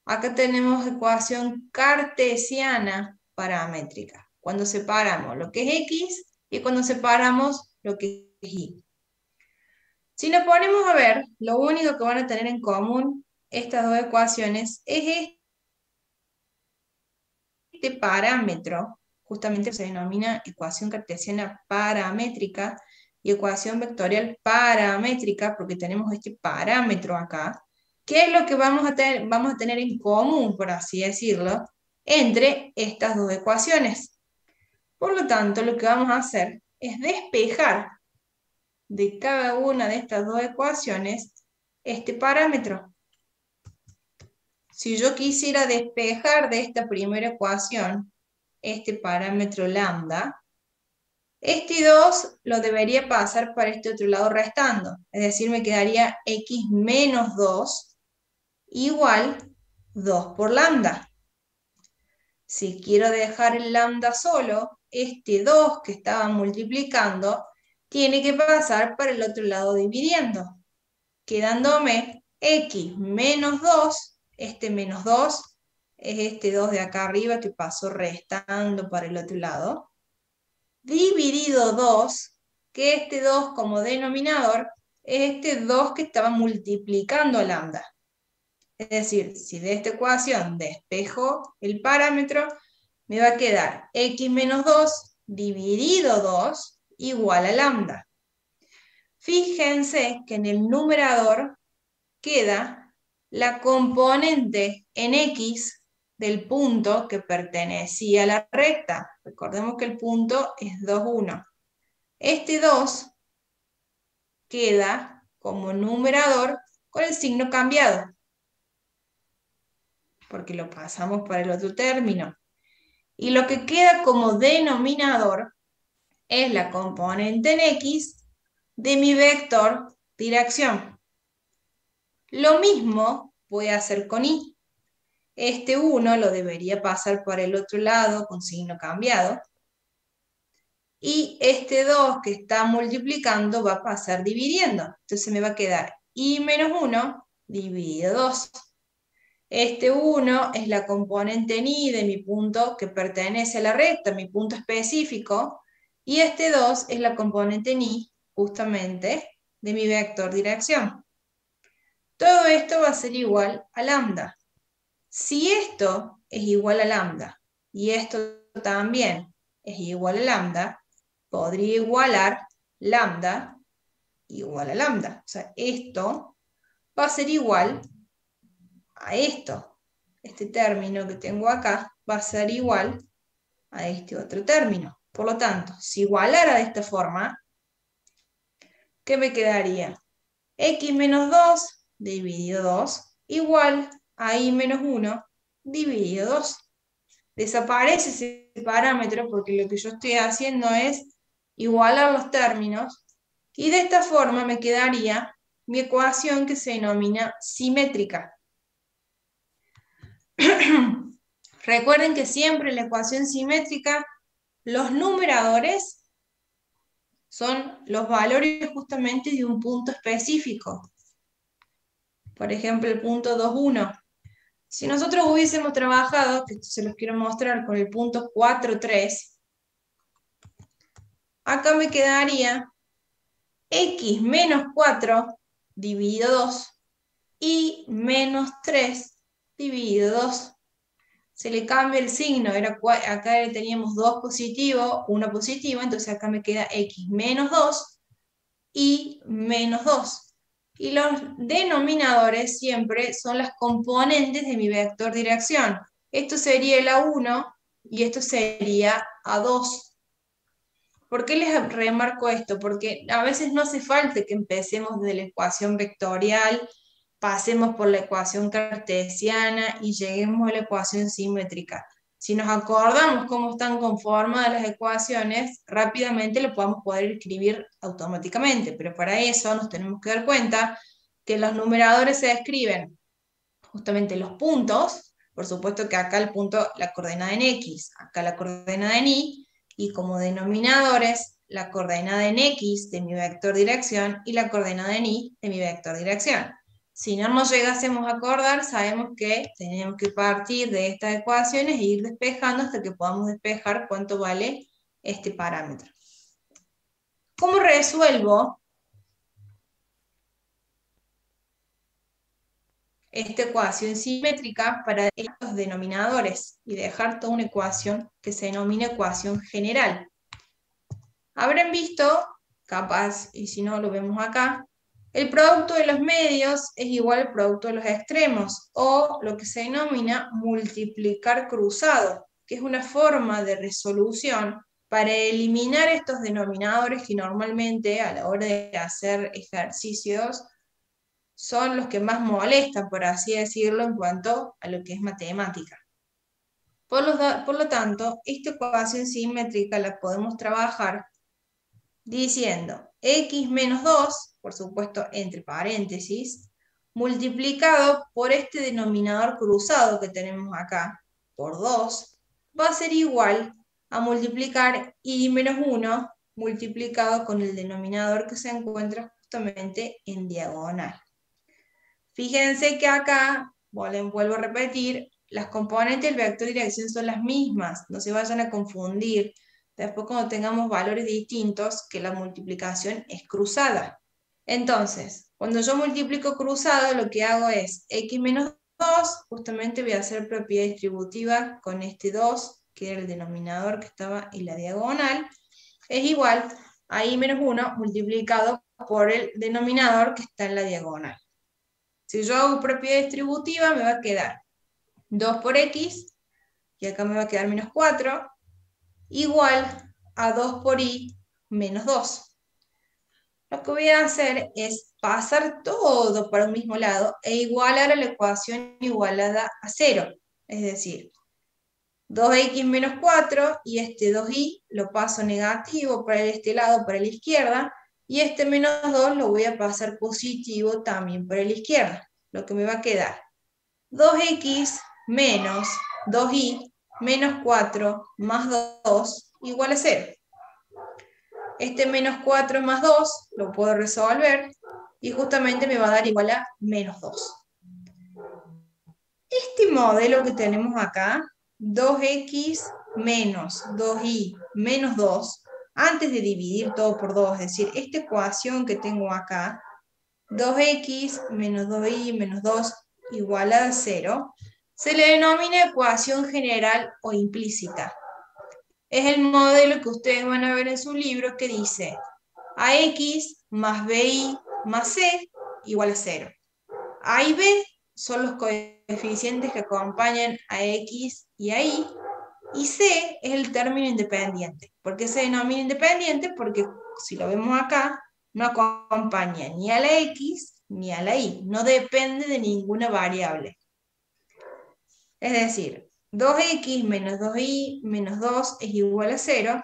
acá tenemos ecuación cartesiana paramétrica, cuando separamos lo que es x y cuando separamos lo que es y. Si nos ponemos a ver, lo único que van a tener en común estas dos ecuaciones es este parámetro, justamente se denomina ecuación cartesiana paramétrica y ecuación vectorial paramétrica, porque tenemos este parámetro acá. ¿Qué es lo que vamos a tener en común, por así decirlo, entre estas dos ecuaciones? Por lo tanto, lo que vamos a hacer es despejar de cada una de estas dos ecuaciones este parámetro. Si yo quisiera despejar de esta primera ecuación este parámetro lambda, este 2 lo debería pasar para este otro lado restando, es decir, me quedaría x menos 2 igual 2 por lambda. Si quiero dejar el lambda solo, este 2 que estaba multiplicando tiene que pasar para el otro lado dividiendo, quedándome x menos 2, este menos 2 es este 2 de acá arriba que pasó restando para el otro lado, dividido 2, que este 2 como denominador es este 2 que estaba multiplicando lambda. Es decir, si de esta ecuación despejo el parámetro, me va a quedar x menos 2 dividido 2 igual a lambda. Fíjense que en el numerador queda la componente en x del punto que pertenecía a la recta. Recordemos que el punto es 2, 1. Este 2 queda como numerador con el signo cambiado. porque lo pasamos para el otro término. Y lo que queda como denominador es la componente en X de mi vector dirección. Lo mismo voy a hacer con Y. Este 1 lo debería pasar por el otro lado con signo cambiado. Y este 2 que está multiplicando va a pasar dividiendo. Entonces me va a quedar Y menos 1 dividido 2. Este 1 es la componente en Y de mi punto que pertenece a la recta, mi punto específico. Y este 2 es la componente en Y, justamente, de mi vector dirección. Todo esto va a ser igual a lambda. Si esto es igual a lambda y esto también es igual a lambda, podría igualar lambda igual a lambda. O sea, esto va a ser igual a esto. Este término que tengo acá va a ser igual a este otro término. Por lo tanto, si igualara de esta forma, ¿qué me quedaría? X menos 2 dividido 2 igual a Y menos 1 dividido 2. Desaparece ese parámetro porque lo que yo estoy haciendo es igualar los términos y de esta forma me quedaría mi ecuación que se denomina simétrica. Recuerden que siempre en la ecuación simétrica los numeradores son los valores justamente de un punto específico. Por ejemplo, el punto 2, 1. Si nosotros hubiésemos trabajado, que esto se los quiero mostrar, con el punto 4, 3, acá me quedaría X menos 4 dividido 2 y menos 3 dividido 2. Se le cambia el signo, acá teníamos 2 positivo, 1 positivo, entonces acá me queda X menos 2 y menos 2. Y los denominadores siempre son las componentes de mi vector dirección. Esto sería el A1 y esto sería A2. ¿Por qué les remarco esto? Porque a veces no hace falta que empecemos desde la ecuación vectorial, pasemos por la ecuación cartesiana y lleguemos a la ecuación simétrica. Si nos acordamos cómo están conformadas las ecuaciones, rápidamente lo podemos poder escribir automáticamente, pero para eso nos tenemos que dar cuenta que los numeradores se escriben justamente los puntos, por supuesto que acá el punto, la coordenada en X, acá la coordenada en Y, y como denominadores, la coordenada en X de mi vector dirección y la coordenada en Y de mi vector dirección. Si no nos llegásemos a acordar, sabemos que tenemos que partir de estas ecuaciones e ir despejando hasta que podamos despejar cuánto vale este parámetro. ¿Cómo resuelvo esta ecuación simétrica para los denominadores y dejar toda una ecuación que se denomina ecuación general? Habrán visto, capaz, y si no lo vemos acá, el producto de los medios es igual al producto de los extremos, o lo que se denomina multiplicar cruzado, que es una forma de resolución para eliminar estos denominadores que normalmente a la hora de hacer ejercicios son los que más molestan, por así decirlo, en cuanto a lo que es matemática. Por lo tanto, esta ecuación simétrica la podemos trabajar diciendo X menos 2, por supuesto entre paréntesis, multiplicado por este denominador cruzado que tenemos acá, por 2, va a ser igual a multiplicar Y menos 1 multiplicado con el denominador que se encuentra justamente en diagonal. Fíjense que acá, vuelvo a repetir, las componentes del vector de dirección son las mismas, no se vayan a confundir. Después cuando tengamos valores distintos, que la multiplicación es cruzada. Entonces, cuando yo multiplico cruzado, lo que hago es X menos 2, justamente voy a hacer propiedad distributiva con este 2, que era el denominador que estaba en la diagonal, es igual a Y menos 1 multiplicado por el denominador que está en la diagonal. Si yo hago propiedad distributiva, me va a quedar 2 por X, y acá me va a quedar menos 4, igual a 2 por Y menos 2. lo que voy a hacer es pasar todo para un mismo lado e igualar a la ecuación igualada a 0. Es decir, 2x menos 4 y este 2y lo paso negativo para este lado, para la izquierda, y este menos 2 lo voy a pasar positivo también para la izquierda. Lo que me va a quedar 2x menos 2y menos 4 más 2 igual a 0. Este menos 4 más 2 lo puedo resolver y justamente me va a dar igual a menos 2. Este modelo que tenemos acá, 2x menos 2y menos 2, antes de dividir todo por 2, es decir, esta ecuación que tengo acá, 2x menos 2y menos 2 igual a 0, se le denomina ecuación general o implícita. Es el modelo que ustedes van a ver en su libro que dice ax más bi más c igual a 0. A y b son los coeficientes que acompañan a x y a y c es el término independiente. ¿Por qué se denomina independiente? Porque si lo vemos acá, no acompaña ni a la x ni a la y, no depende de ninguna variable. Es decir, 2x menos 2y menos 2 es igual a 0,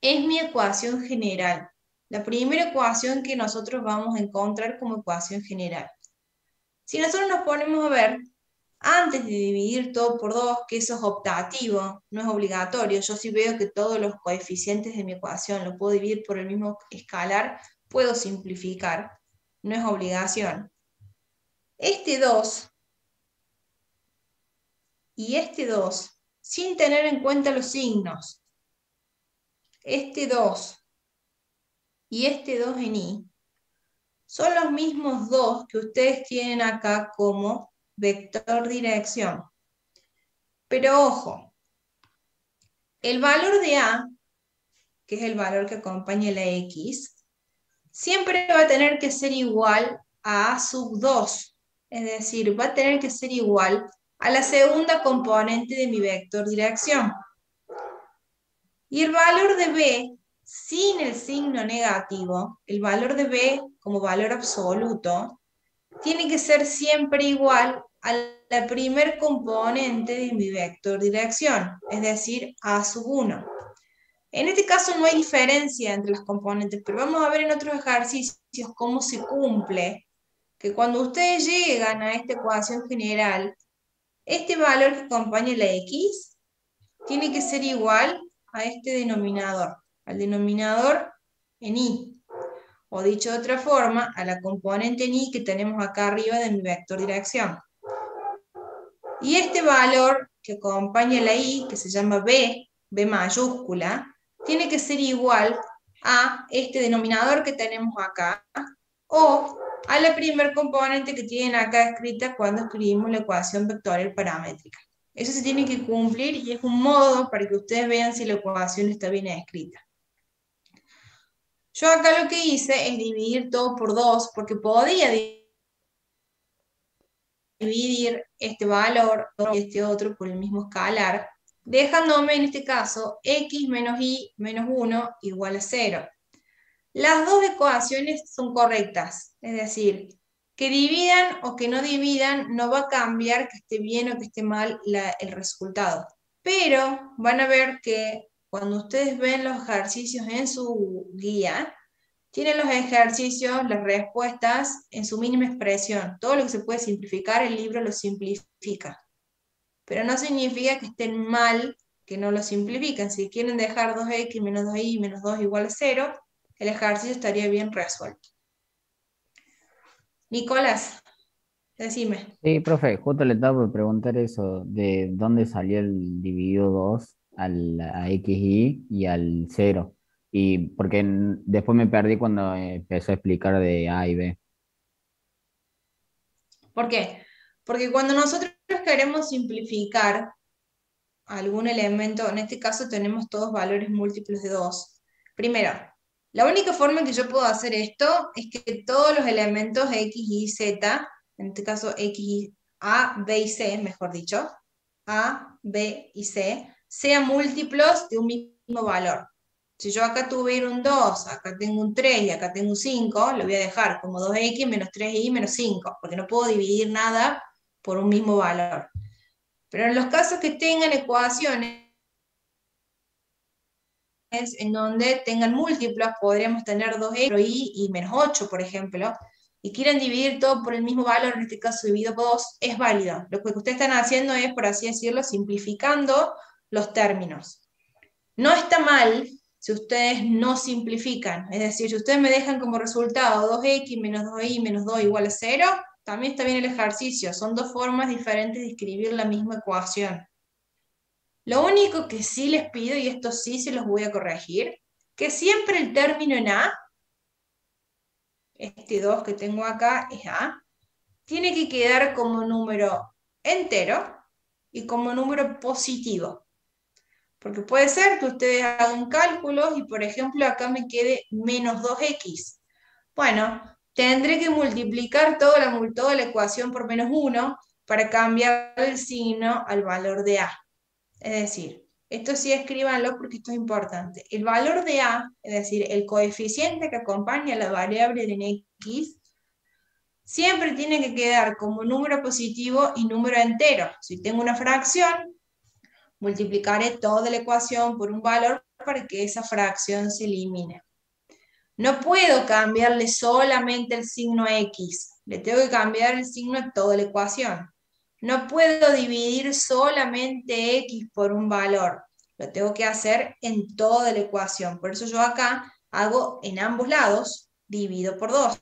es mi ecuación general. La primera ecuación que nosotros vamos a encontrar como ecuación general. Si nosotros nos ponemos a ver, antes de dividir todo por 2, que eso es optativo, no es obligatorio, yo si veo que todos los coeficientes de mi ecuación lo puedo dividir por el mismo escalar, puedo simplificar, no es obligación. Este 2 y este 2, sin tener en cuenta los signos, este 2 y este 2 en y, son los mismos 2 que ustedes tienen acá como vector dirección. Pero ojo, el valor de a, que es el valor que acompaña la x, siempre va a tener que ser igual a sub 2. Es decir, va a tener que ser igual a la segunda componente de mi vector dirección. Y el valor de b, sin el signo negativo, el valor de b como valor absoluto, tiene que ser siempre igual a la primer componente de mi vector dirección, es decir, a sub 1. En este caso no hay diferencia entre las componentes, pero vamos a ver en otros ejercicios cómo se cumple, que cuando ustedes llegan a esta ecuación general, este valor que acompaña la x tiene que ser igual a este denominador, al denominador en y. O dicho de otra forma, a la componente en y que tenemos acá arriba de mi vector dirección. Y este valor que acompaña la y, que se llama b, b mayúscula, tiene que ser igual a este denominador que tenemos acá, o a la primer componente que tienen acá escrita cuando escribimos la ecuación vectorial paramétrica. Eso se tiene que cumplir y es un modo para que ustedes vean si la ecuación está bien escrita. Yo acá lo que hice es dividir todo por 2, porque podía dividir este valor y este otro por el mismo escalar, dejándome en este caso x menos y menos 1 igual a 0. Las dos ecuaciones son correctas, es decir, que dividan o que no dividan no va a cambiar que esté bien o que esté mal el resultado. Pero van a ver que cuando ustedes ven los ejercicios en su guía, tienen los ejercicios, las respuestas en su mínima expresión. Todo lo que se puede simplificar, el libro lo simplifica. Pero no significa que estén mal que no lo simplifiquen. Si quieren dejar 2x menos 2y menos 2 igual a 0, el ejercicio estaría bien resuelto. Nicolás, decime. Sí, profe, justo le estaba por preguntar eso, de dónde salió el dividido 2 a xy y al 0. Y porque después me perdí cuando empezó a explicar de A y B. ¿Por qué? Porque cuando nosotros queremos simplificar algún elemento, en este caso tenemos todos valores múltiplos de 2. Primero, la única forma en que yo puedo hacer esto es que todos los elementos x, y, z, en este caso x, a, b y c, mejor dicho, a, b y c, sean múltiplos de un mismo valor. Si yo acá tuviera un 2, acá tengo un 3 y acá tengo un 5, lo voy a dejar como 2x menos 3y menos 5, porque no puedo dividir nada por un mismo valor. Pero en los casos que tengan ecuaciones en donde tengan múltiplos, podríamos tener 2y y menos 8, por ejemplo, y quieran dividir todo por el mismo valor, en este caso dividido por 2, es válido. Lo que ustedes están haciendo es, por así decirlo, simplificando los términos. No está mal si ustedes no simplifican, es decir, si ustedes me dejan como resultado 2x menos 2y menos 2 igual a 0, también está bien el ejercicio, son dos formas diferentes de escribir la misma ecuación. Lo único que sí les pido, y esto sí se los voy a corregir, que siempre el término en A, este 2 que tengo acá es A, tiene que quedar como número entero y como número positivo. Porque puede ser que ustedes hagan cálculos y, por ejemplo, acá me quede menos 2x. Bueno, tendré que multiplicar toda la ecuación por menos 1 para cambiar el signo al valor de A. Es decir, esto sí escríbanlo porque esto es importante. El valor de A, es decir, el coeficiente que acompaña a la variable en X, siempre tiene que quedar como número positivo y número entero. Si tengo una fracción, multiplicaré toda la ecuación por un valor para que esa fracción se elimine. No puedo cambiarle solamente el signo X, le tengo que cambiar el signo a toda la ecuación. No puedo dividir solamente X por un valor, lo tengo que hacer en toda la ecuación. Por eso yo acá hago en ambos lados, divido por 2.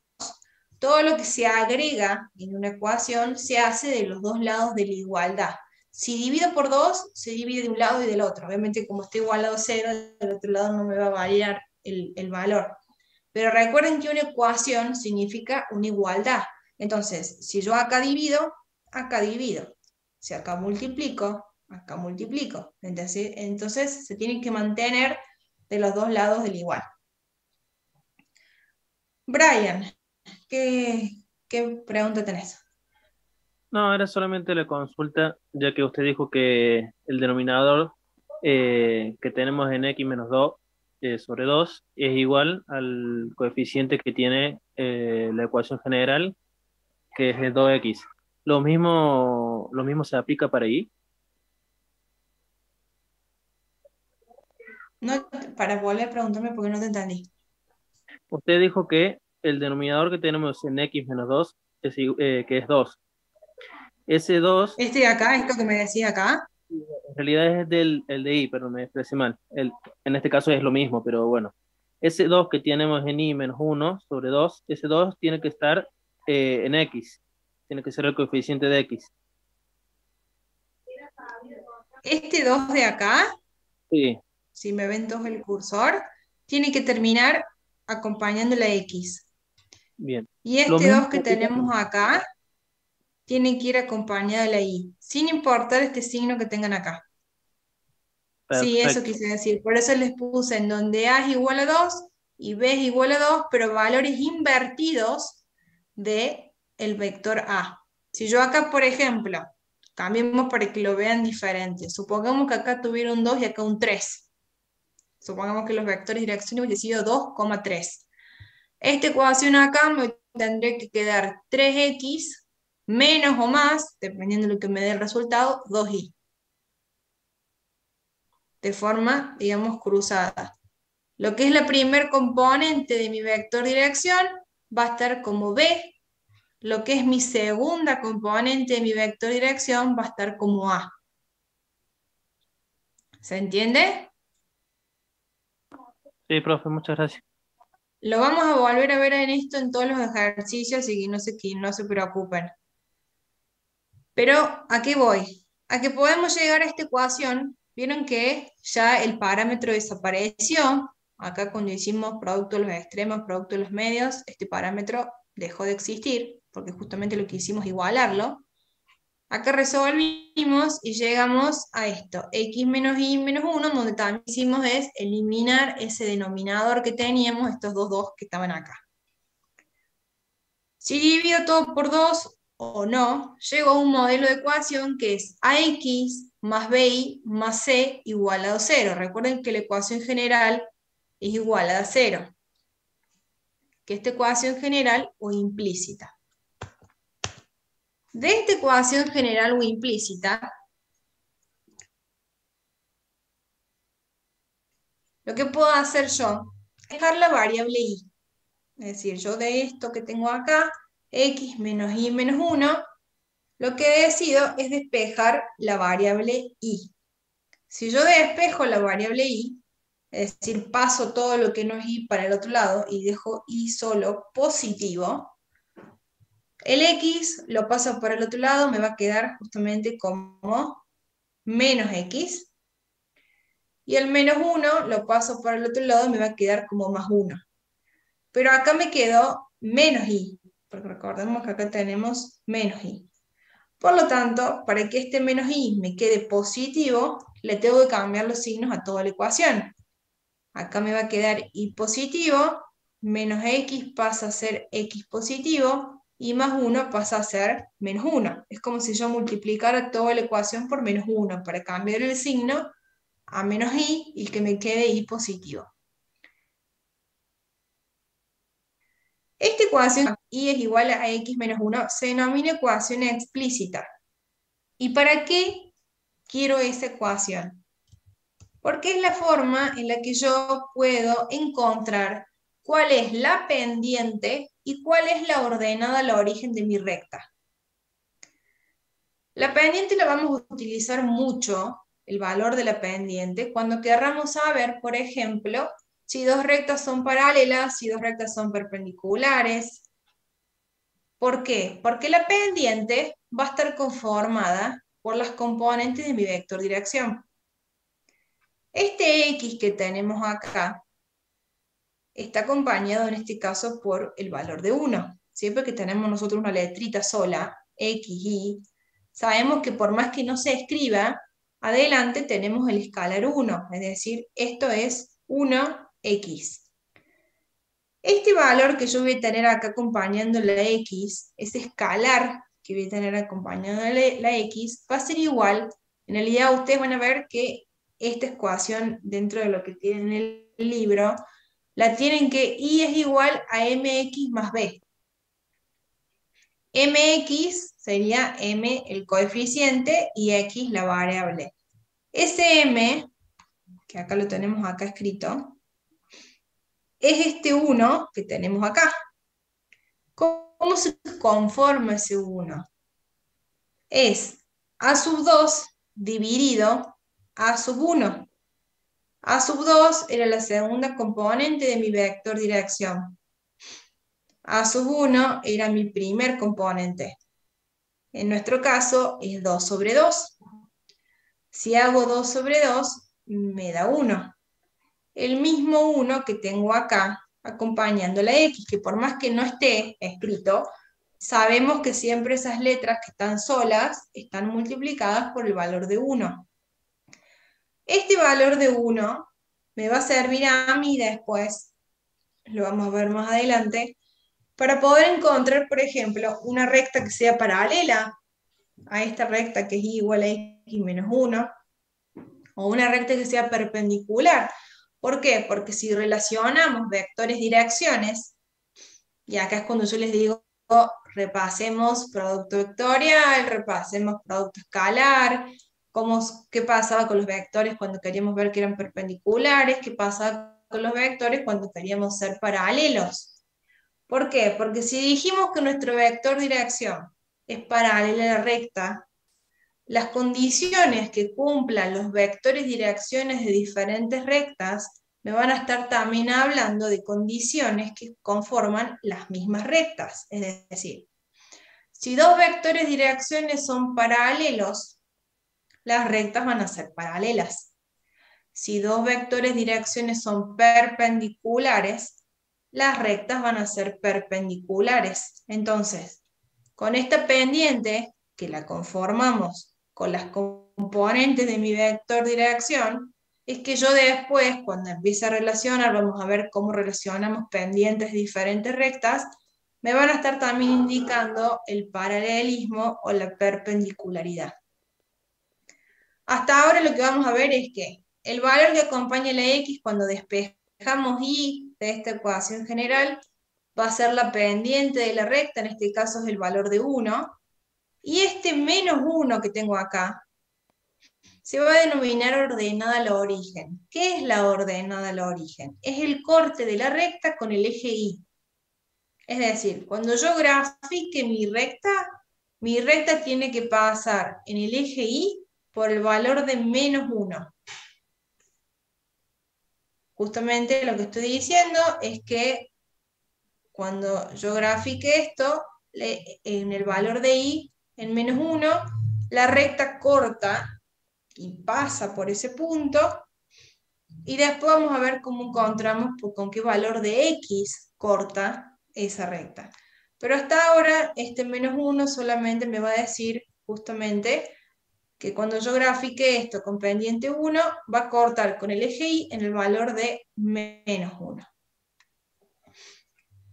Todo lo que se agrega en una ecuación se hace de los dos lados de la igualdad. Si divido por 2, se divide de un lado y del otro. Obviamente, como está igualado a 0, del otro lado no me va a variar el valor. Pero recuerden que una ecuación significa una igualdad. Entonces, si yo acá divido. Si acá multiplico. Entonces se tienen que mantener de los dos lados del igual. Brian, ¿qué pregunta tenés? No, era solamente la consulta, ya que usted dijo que el denominador que tenemos en x menos 2 sobre 2 es igual al coeficiente que tiene la ecuación general, que es el 2x. ¿Lo mismo se aplica para y? No, para volver a preguntarme porque no te entendí. Usted dijo que el denominador que tenemos en x menos 2 es, que es 2. Ese 2... Este de acá, esto que me decía acá. En realidad es el de y, pero me expresé mal. En este caso es lo mismo, pero bueno. Ese 2 que tenemos en y menos 1 sobre 2, ese 2 tiene que estar en x. Tiene que ser el coeficiente de x. Este 2 de acá, sí. Si me ven todos el cursor, tiene que terminar acompañando la x. Bien. Y este 2 que tenemos acá, tiene que ir acompañado de la y, sin importar este signo que tengan acá. Perfecto. Sí, eso quise decir. Por eso les puse en donde A es igual a 2 y B es igual a 2, pero valores invertidos del vector A. Si yo acá, por ejemplo, cambiemos para que lo vean diferente. Supongamos que acá tuviera un 2 y acá un 3. Supongamos que los vectores de dirección hubiesen sido 2,3. Esta ecuación acá me tendría que quedar 3x menos o más, dependiendo de lo que me dé el resultado, 2y. De forma, digamos, cruzada. Lo que es la primer componente de mi vector dirección va a estar como b. Lo que es mi segunda componente de mi vector dirección va a estar como a. ¿Se entiende? Sí, profe, muchas gracias. Lo vamos a volver a ver en esto en todos los ejercicios y que no se preocupen. Pero, ¿a qué voy? A que podemos llegar a esta ecuación. Vieron que ya el parámetro desapareció. Acá cuando hicimos producto de los extremos, producto de los medios, este parámetro dejó de existir, porque justamente lo que hicimos es igualarlo. Acá resolvimos y llegamos a esto, x menos y menos 1, donde también hicimos es eliminar ese denominador que teníamos, estos dos que estaban acá. Si divido todo por 2 o no, llego a un modelo de ecuación que es ax más bi más c igual a 0. Recuerden que la ecuación general es igual a 0, que esta ecuación general o implícita. De esta ecuación general o implícita, lo que puedo hacer yo es dejar la variable y. Es decir, yo de esto que tengo acá, x menos y menos 1, lo que decido es despejar la variable y. Si yo despejo la variable y, es decir, paso todo lo que no es y para el otro lado y dejo y solo positivo, el x lo paso para el otro lado, me va a quedar justamente como menos x, y el menos 1 lo paso para el otro lado y me va a quedar como más 1. Pero acá me quedó menos y, porque recordemos que acá tenemos menos y. Por lo tanto, para que este menos y me quede positivo, le tengo que cambiar los signos a toda la ecuación. Acá me va a quedar y positivo, menos x pasa a ser x positivo, y más 1 pasa a ser menos 1. Es como si yo multiplicara toda la ecuación por menos 1, para cambiar el signo a menos y que me quede y positivo. Esta ecuación y es igual a x menos 1 se denomina ecuación explícita. ¿Y para qué quiero esa ecuación? Porque es la forma en la que yo puedo encontrar cuál es la pendiente y cuál es la ordenada al origen de mi recta. La pendiente la vamos a utilizar mucho, el valor de la pendiente, cuando querramos saber, por ejemplo, si dos rectas son paralelas, si dos rectas son perpendiculares. ¿Por qué? Porque la pendiente va a estar conformada por las componentes de mi vector dirección. Este x que tenemos acá está acompañado en este caso por el valor de 1. Siempre que tenemos nosotros una letrita sola, x, y, sabemos que por más que no se escriba, adelante tenemos el escalar 1, es decir, esto es 1x. Este valor que yo voy a tener acá acompañando la x, ese escalar que voy a tener acompañando la x, va a ser igual. En realidad ustedes van a ver que esta ecuación dentro de lo que tienen en el libro, la tienen que y es igual a mx más b. Mx sería m el coeficiente y x la variable. Ese m, que acá lo tenemos acá escrito, es este 1 que tenemos acá. ¿Cómo se conforma ese 1? Es a sub 2 dividido a sub 1. A sub 2 era la segunda componente de mi vector dirección. A sub 1 era mi primer componente. En nuestro caso es 2 sobre 2. Si hago 2 sobre 2, me da 1. El mismo 1 que tengo acá, acompañando la x, que por más que no esté escrito, sabemos que siempre esas letras que están solas están multiplicadas por el valor de 1. Este valor de 1 me va a servir a mí después, lo vamos a ver más adelante, para poder encontrar, por ejemplo, una recta que sea paralela a esta recta que es igual a x menos 1, o una recta que sea perpendicular. ¿Por qué? Porque si relacionamos vectores direcciones, y acá es cuando yo les digo, repasemos producto vectorial, repasemos producto escalar, qué pasaba con los vectores cuando queríamos ver que eran perpendiculares, qué pasaba con los vectores cuando queríamos ser paralelos. ¿Por qué? Porque si dijimos que nuestro vector dirección es paralela a la recta, las condiciones que cumplan los vectores direcciones de diferentes rectas me van a estar también hablando de condiciones que conforman las mismas rectas. Es decir, si dos vectores direcciones son paralelos, las rectas van a ser paralelas. Si dos vectores direcciones son perpendiculares, las rectas van a ser perpendiculares. Entonces, con esta pendiente, que la conformamos con las componentes de mi vector dirección, es que yo después, cuando empiece a relacionar, vamos a ver cómo relacionamos pendientes de diferentes rectas, me van a estar también indicando el paralelismo o la perpendicularidad. Hasta ahora lo que vamos a ver es que el valor que acompaña la x cuando despejo despejamos y de esta ecuación general va a ser la pendiente de la recta, en este caso es el valor de 1, y este menos 1 que tengo acá se va a denominar ordenada al origen. ¿Qué es la ordenada al origen? Es el corte de la recta con el eje Y. Es decir, cuando yo grafique mi recta tiene que pasar en el eje Y por el valor de menos 1. Justamente lo que estoy diciendo es que cuando yo grafique esto, en el valor de Y, en menos 1, la recta corta y pasa por ese punto, y después vamos a ver cómo encontramos con qué valor de X corta esa recta. Pero hasta ahora, este menos 1 solamente me va a decir justamente que cuando yo grafique esto con pendiente 1, va a cortar con el eje Y en el valor de menos 1.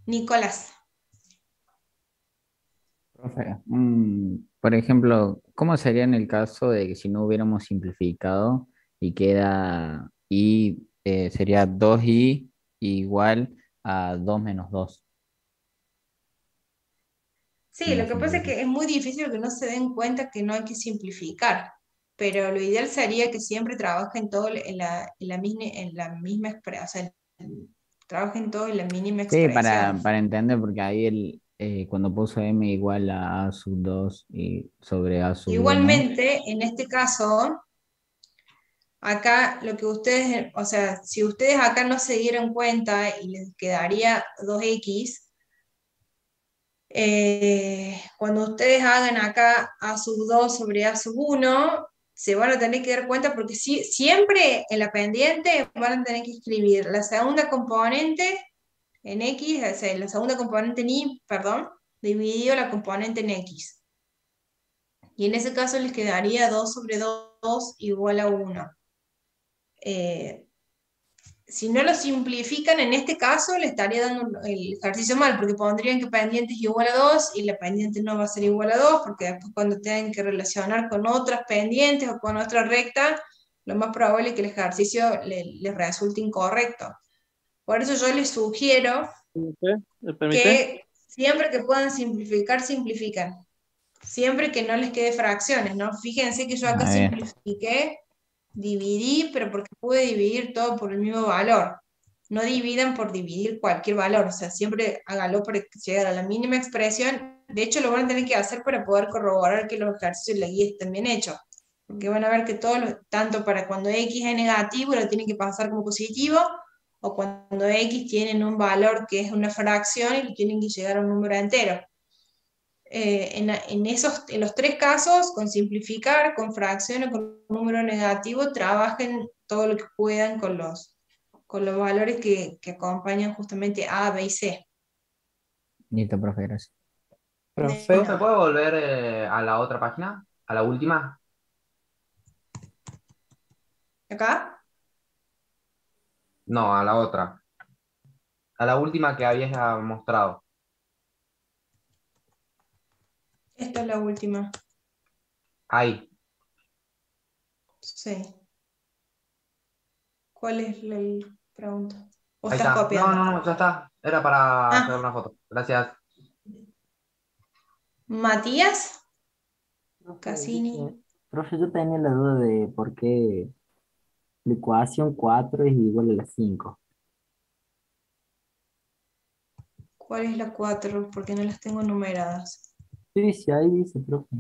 Nicolás. Profe, por ejemplo, ¿cómo sería en el caso de que si no hubiéramos simplificado y queda y sería 2i igual a 2 menos 2? Sí, lo que pasa es que es muy difícil que no se den cuenta que no hay que simplificar, pero lo ideal sería que siempre trabajen todo en la misma expresión, o sea, trabajen todo en la mínima Sí, expresión. para entender, porque ahí cuando puso m igual a sub 2 y sobre a sub 1. Igualmente, en este caso, acá lo que ustedes, o sea, si ustedes acá no se dieron cuenta y les quedaría 2x, cuando ustedes hagan acá a sub 2 sobre a sub 1, se van a tener que dar cuenta porque siempre en la pendiente van a tener que escribir la segunda componente en x, o sea, la segunda componente en y, perdón, dividido la componente en x. Y en ese caso les quedaría 2 sobre 2 igual a 1. Si no lo simplifican, en este caso le estaría dando el ejercicio mal, porque pondrían que pendiente es igual a 2 y la pendiente no va a ser igual a 2, porque después cuando tengan que relacionar con otras pendientes o con otra recta, lo más probable es que el ejercicio les resulte incorrecto. Por eso yo les sugiero ¿Me permite? que siempre que puedan simplificar, simplifican. Siempre que no les quede fracciones, ¿no? Fíjense que yo acá simplifiqué, dividí, pero porque pude dividir todo por el mismo valor. No dividan por dividir cualquier valor, o sea, siempre hágalo para llegar a la mínima expresión. De hecho, lo van a tener que hacer para poder corroborar que los ejercicios de la guía estén bien hechos. Porque van a ver que tanto para cuando X es negativo, lo tienen que pasar como positivo, o cuando X tienen un valor que es una fracción y lo tienen que llegar a un número entero. En los tres casos, con simplificar, con fracción o con número negativo, trabajen todo lo que puedan con los valores que acompañan justamente A, B y C. Listo, profe, gracias. ¿Profe, ¿me puede volver a la otra página? ¿A la última? ¿Acá? No, a la otra. A la última que habías mostrado. Esta es la última. Ahí. Sí. ¿Cuál es la pregunta? ¿O Ahí estás está. copiando? No, ya está. Era para hacer una foto. Gracias. Matías Profe, Cassini. profe, yo tenía la duda de por qué la ecuación 4 es igual a la 5. ¿Cuál es la 4? Porque no las tengo numeradas. Sí, ahí dice, profe.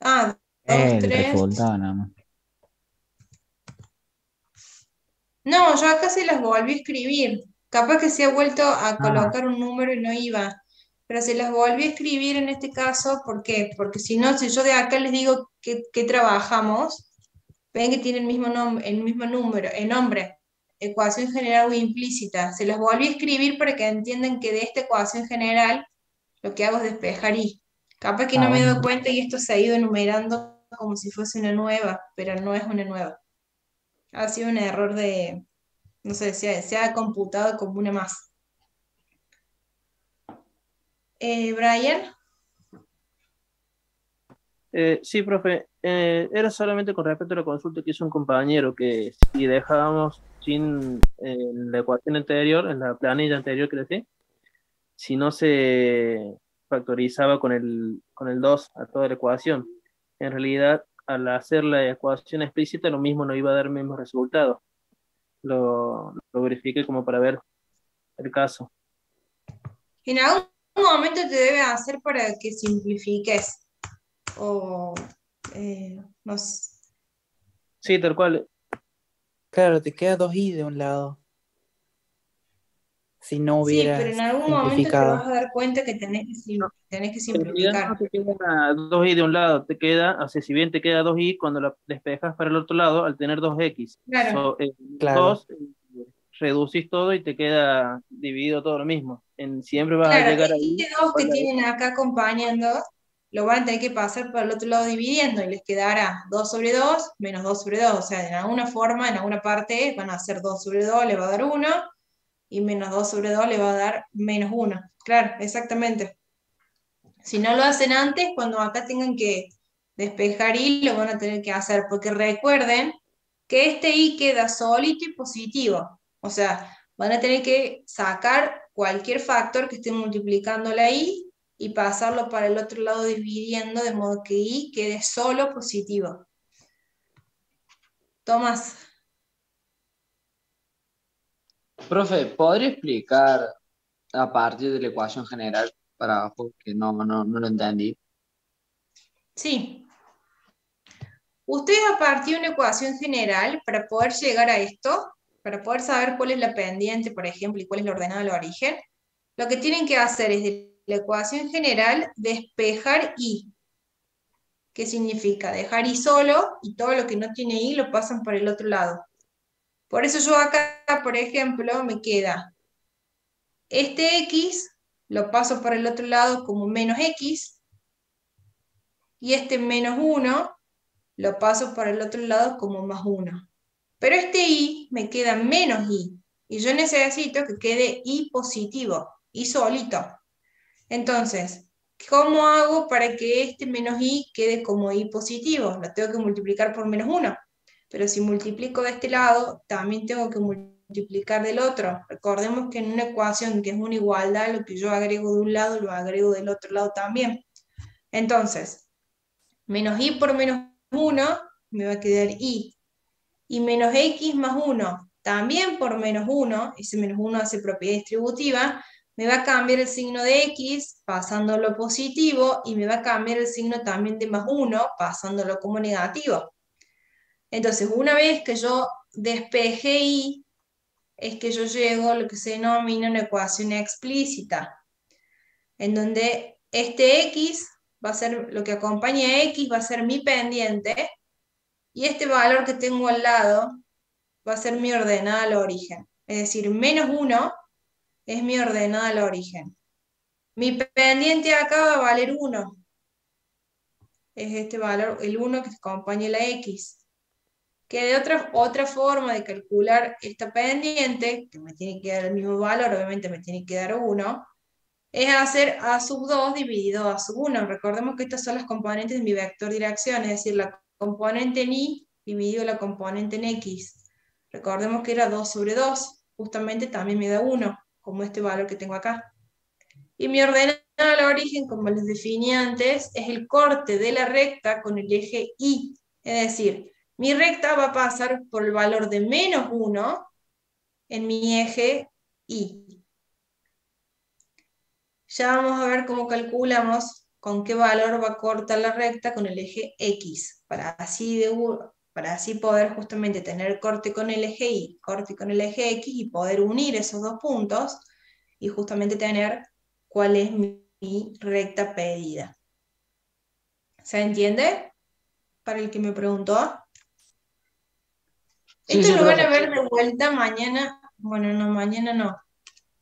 Ah, 2, El 3. resultado nada más. No, yo acá se las volví a escribir. Capaz que se ha vuelto a colocar un número y no iba. Pero se las volví a escribir en este caso, ¿por qué? Porque si no, si yo de acá les digo que trabajamos, ven que tiene el mismo número, el nombre, ecuación general o implícita. Se las volví a escribir para que entiendan que de esta ecuación general lo que hago es despejar y. Capaz que no me doy cuenta y esto se ha ido enumerando como si fuese una nueva, pero no es una nueva. Ha sido un error de, no sé, se ha computado como una más. Brian. Sí, profe, era solamente con respecto a la consulta que hizo un compañero, que si dejábamos sin la ecuación anterior, en la planilla anterior que decía, si no se factorizaba con el 2 a toda la ecuación. En realidad, al hacer la ecuación explícita, lo mismo no iba a dar el mismo resultado. Lo verifiqué como para ver el caso. En algún momento te debe hacer para que simplifiques. O no sé. Sí, tal cual. Claro, te queda 2i de un lado. Si no Sí, pero en hubieras algún momento te vas simplificado. a dar cuenta que tenés que En realidad no simplificar. te queda 2i de un lado, te queda, o sea, si bien te queda 2i, cuando la despejas para el otro lado, al tener 2x, Claro. Claro. 2, reducís todo y te queda dividido todo lo mismo. Siempre vas a Claro, llegar ahí. este 2 que tienen acá acompañando, lo van a tener que pasar por el otro lado dividiendo y les quedará 2 sobre 2 menos 2 sobre 2. O sea, en alguna forma, en alguna parte, van a hacer 2 sobre 2, le va a dar 1, y menos 2 sobre 2 le va a dar menos 1. Claro, exactamente. Si no lo hacen antes, cuando acá tengan que despejar y lo van a tener que hacer, porque recuerden que este i queda solito y positivo. O sea, van a tener que sacar cualquier factor que esté multiplicando la i y pasarlo para el otro lado dividiendo, de modo que i quede solo positivo. Tomás. Profe, ¿podría explicar a partir de la ecuación general para abajo que no lo entendí? Sí. Ustedes a partir de una ecuación general, para poder llegar a esto, para poder saber cuál es la pendiente, por ejemplo, y cuál es la ordenada del origen, lo que tienen que hacer es de la ecuación general despejar i. ¿Qué significa? Dejar i solo y todo lo que no tiene i lo pasan por el otro lado. Por eso yo acá, por ejemplo, me queda este x, lo paso por el otro lado como menos x, y este menos 1 lo paso por el otro lado como más 1. Pero este i me queda menos i, y yo necesito que quede i positivo, i solito. Entonces, ¿cómo hago para que este menos i quede como i positivo? Lo tengo que multiplicar por menos 1. Pero si multiplico de este lado, también tengo que multiplicar del otro. Recordemos que en una ecuación que es una igualdad, lo que yo agrego de un lado, lo agrego del otro lado también. Entonces, menos i por menos 1 me va a quedar i. Y menos x más 1, también por menos 1, ese menos 1 hace propiedad distributiva, me va a cambiar el signo de x pasándolo positivo y me va a cambiar el signo también de más 1 pasándolo como negativo. Entonces, una vez que yo despeje y, es que yo llego a lo que se denomina una ecuación explícita, en donde este x va a ser, lo que acompaña a x va a ser mi pendiente, y este valor que tengo al lado va a ser mi ordenada al origen. Es decir, menos 1 es mi ordenada al origen. Mi pendiente acá va a valer 1. Es este valor, el 1 que acompaña la x. Que de otra forma de calcular esta pendiente, que me tiene que dar el mismo valor, obviamente me tiene que dar 1, es hacer a sub 2 dividido a sub 1. Recordemos que estas son las componentes de mi vector dirección, es decir, la componente en y dividido la componente en x. Recordemos que era 2 sobre 2, justamente también me da 1, como este valor que tengo acá. Y mi ordenada al origen, como les definí antes, es el corte de la recta con el eje y. Es decir, mi recta va a pasar por el valor de menos 1 en mi eje y. Ya vamos a ver cómo calculamos con qué valor va a cortar la recta con el eje x, para así poder justamente tener corte con el eje y, corte con el eje x, y poder unir esos dos puntos y justamente tener cuál es mi recta pedida. ¿Se entiende? Para el que me preguntó. Sí, Esto sí, lo van a profe. ver de vuelta mañana, bueno, no, mañana no,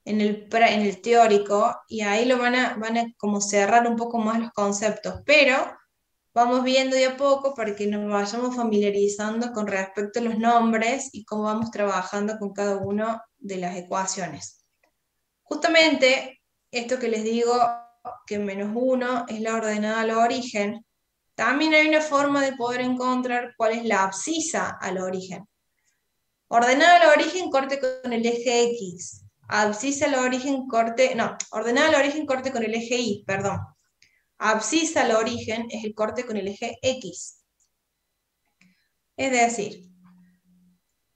en el teórico, y ahí lo van a como cerrar un poco más los conceptos, pero vamos viendo de a poco para que nos vayamos familiarizando con respecto a los nombres y cómo vamos trabajando con cada una de las ecuaciones. Justamente esto que les digo, que menos 1 es la ordenada al origen, También hay una forma de poder encontrar cuál es la abscisa al origen. Ordenada al origen, corte con el eje X. Abscisa al origen, corte... No, ordenada al origen, corte con el eje Y, perdón. Abscisa al origen es el corte con el eje X. Es decir,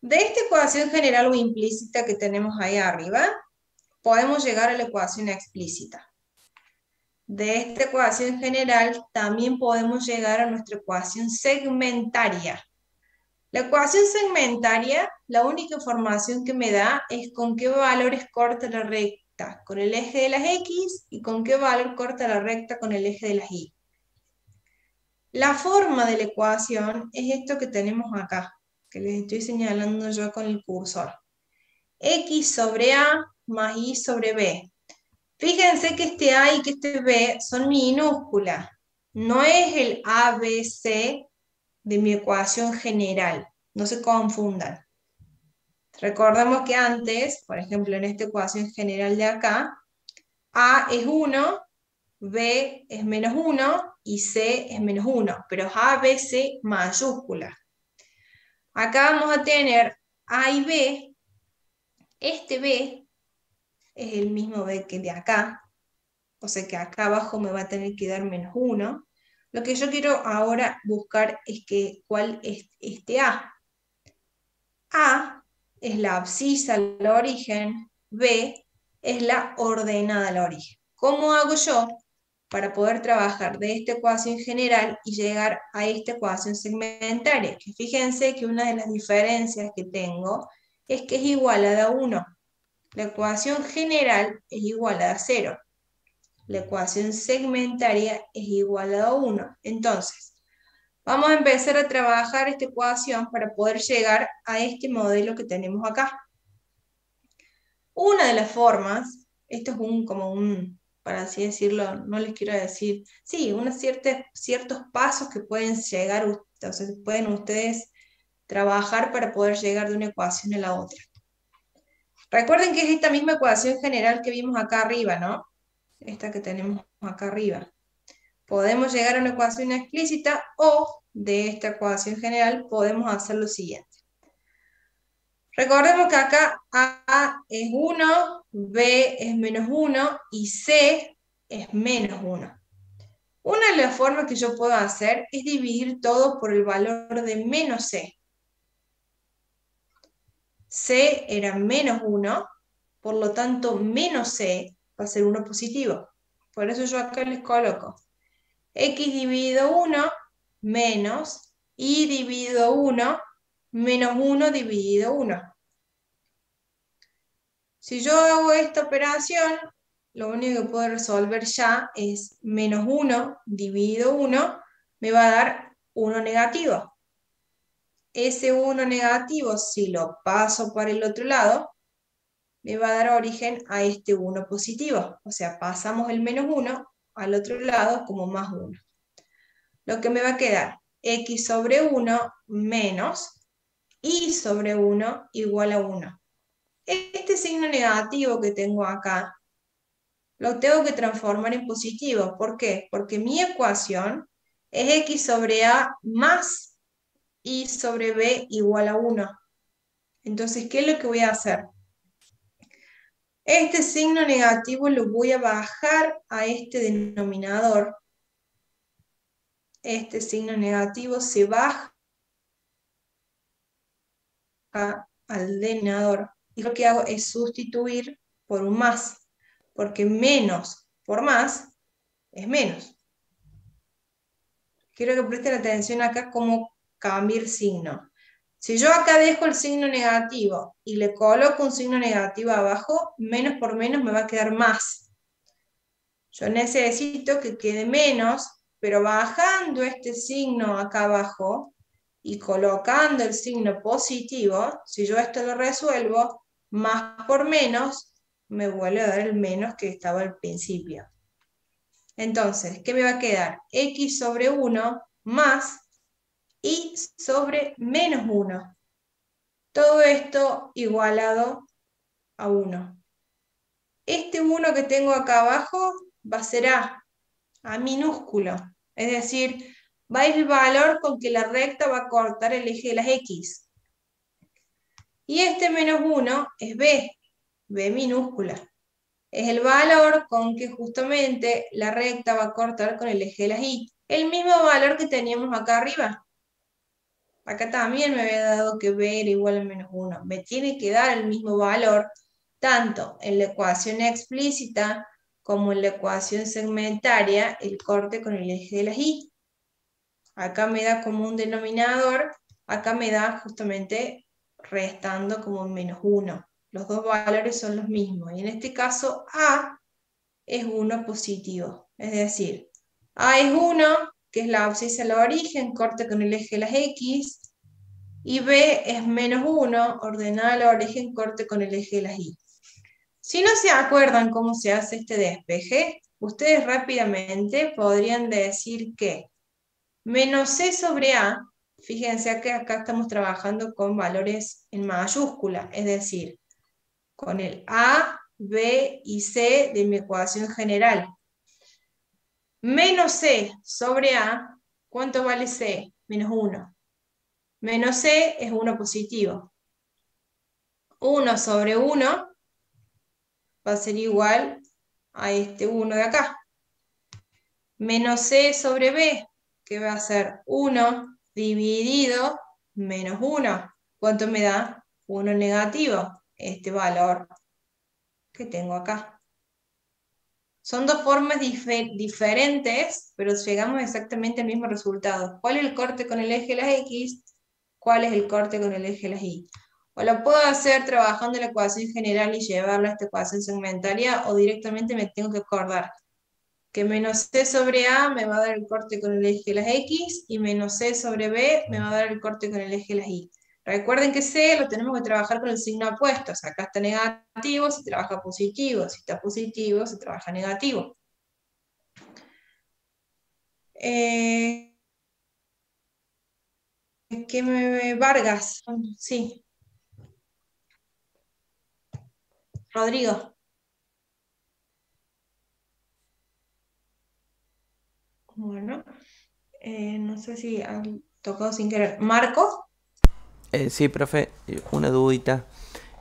de esta ecuación general o implícita que tenemos ahí arriba, podemos llegar a la ecuación explícita. De esta ecuación general también podemos llegar a nuestra ecuación segmentaria. La ecuación segmentaria, la única información que me da es con qué valores corta la recta con el eje de las X y con qué valor corta la recta con el eje de las Y. La forma de la ecuación es esto que tenemos acá, que les estoy señalando yo con el cursor. X sobre A más Y sobre B. Fíjense que este A y que este B son minúsculas. No es el ABC de mi ecuación general. No se confundan. Recordemos que antes, por ejemplo, en esta ecuación general de acá, A es 1, B es menos 1 y C es menos 1, pero es A, B, C mayúscula. Acá vamos a tener A y B. Este B es el mismo B que de acá, o sea que acá abajo me va a tener que dar menos 1. Lo que yo quiero ahora buscar es cuál es este A. A es la abscisa al origen, B es la ordenada al origen. ¿Cómo hago yo para poder trabajar de esta ecuación general y llegar a esta ecuación segmentaria? Que fíjense que una de las diferencias que tengo es que es igualada a 1. La ecuación general es igualada a 0. La ecuación segmentaria es igualada a 1. Entonces, vamos a empezar a trabajar esta ecuación para poder llegar a este modelo que tenemos acá. Una de las formas, esto es para así decirlo, no les quiero decir, sí, ciertos pasos que pueden llegar, entonces pueden ustedes trabajar para poder llegar de una ecuación a la otra. Recuerden que es esta misma ecuación general que vimos acá arriba, ¿no? Esta que tenemos acá arriba. Podemos llegar a una ecuación explícita o de esta ecuación general podemos hacer lo siguiente. Recordemos que acá A es 1, B es menos 1 y C es menos 1. Una de las formas que yo puedo hacer es dividir todo por el valor de menos C. C era menos 1, por lo tanto menos C va a ser 1 positivo. Por eso yo acá les coloco X dividido 1 menos Y dividido 1 menos 1 dividido 1. Si yo hago esta operación, lo único que puedo resolver ya es menos 1 dividido 1 me va a dar 1 negativo. Ese 1 negativo, si lo paso para el otro lado, me va a dar origen a este 1 positivo. O sea, pasamos el menos 1 al otro lado como más 1. Lo que me va a quedar, X sobre 1 menos Y sobre 1 igual a 1. Este signo negativo que tengo acá, lo tengo que transformar en positivo. ¿Por qué? Porque mi ecuación es X sobre A más Y sobre B igual a 1. Entonces, ¿qué es lo que voy a hacer? Este signo negativo lo voy a bajar a este denominador. Este signo negativo se baja al denominador. Y lo que hago es sustituir por un más. Porque menos por más es menos. Quiero que presten atención acá cómo cambia el signo. Si yo acá dejo el signo negativo y le coloco un signo negativo abajo, menos por menos me va a quedar más. Yo necesito que quede menos, pero bajando este signo acá abajo y colocando el signo positivo, si yo esto lo resuelvo, más por menos me vuelve a dar el menos que estaba al principio. Entonces, ¿qué me va a quedar? X sobre 1 más Y sobre menos 1. Todo esto igualado a 1. Este 1 que tengo acá abajo va a ser A minúsculo. Es decir, va a ir el valor con que la recta va a cortar el eje de las X. Y este menos 1 es B minúscula. Es el valor con que justamente la recta va a cortar con el eje de las Y. El mismo valor que teníamos acá arriba. Acá también me había dado que B era igual a menos 1. Me tiene que dar el mismo valor, tanto en la ecuación explícita como en la ecuación segmentaria, el corte con el eje de las Y. Acá me da como un denominador, acá me da justamente restando como un menos 1. Los dos valores son los mismos. Y en este caso A es 1 positivo. Es decir, A es 1, que es la abscisa al origen, corte con el eje de las X. Y B es menos 1, ordenada al origen, corte con el eje de las Y. Si no se acuerdan cómo se hace este despeje, ustedes rápidamente podrían decir que menos C sobre A, fíjense que acá estamos trabajando con valores en mayúscula, es decir, con el A, B y C de mi ecuación general. Menos C sobre A, ¿cuánto vale C? Menos 1. Menos C es 1 positivo. 1 sobre 1 va a ser igual a este 1 de acá. Menos C sobre B, que va a ser 1 dividido menos 1. ¿Cuánto me da? 1 negativo, este valor que tengo acá. Son dos formas diferentes, pero llegamos exactamente al mismo resultado. ¿Cuál es el corte con el eje de las X? ¿Cuál es el corte con el eje de las Y? O lo puedo hacer trabajando la ecuación general y llevarla a esta ecuación segmentaria, o directamente me tengo que acordar que menos C sobre A me va a dar el corte con el eje de las X, y menos C sobre B me va a dar el corte con el eje de las Y. Recuerden que C lo tenemos que trabajar con el signo opuesto. O sea, acá está negativo, se trabaja positivo. Si está positivo, se trabaja negativo. Vargas, sí. Rodrigo. Bueno, no sé si han tocado sin querer. ¿Marco? Sí, profe, una dudita.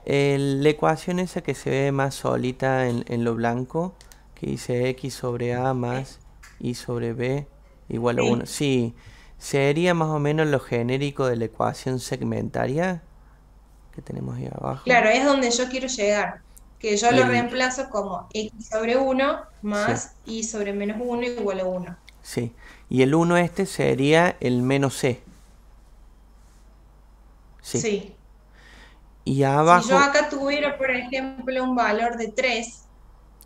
La ecuación esa que se ve más solita en lo blanco, que dice X sobre A más Y sobre B igual a 1. Sí, sería más o menos lo genérico de la ecuación segmentaria que tenemos ahí abajo. Claro, es donde yo quiero llegar. Que yo Y lo reemplazo como X sobre 1 más Sí. Y sobre menos 1 igual a 1. Sí, y el 1 este sería el menos C. Sí. Sí. Y abajo, Si yo acá tuviera, por ejemplo, un valor de 3,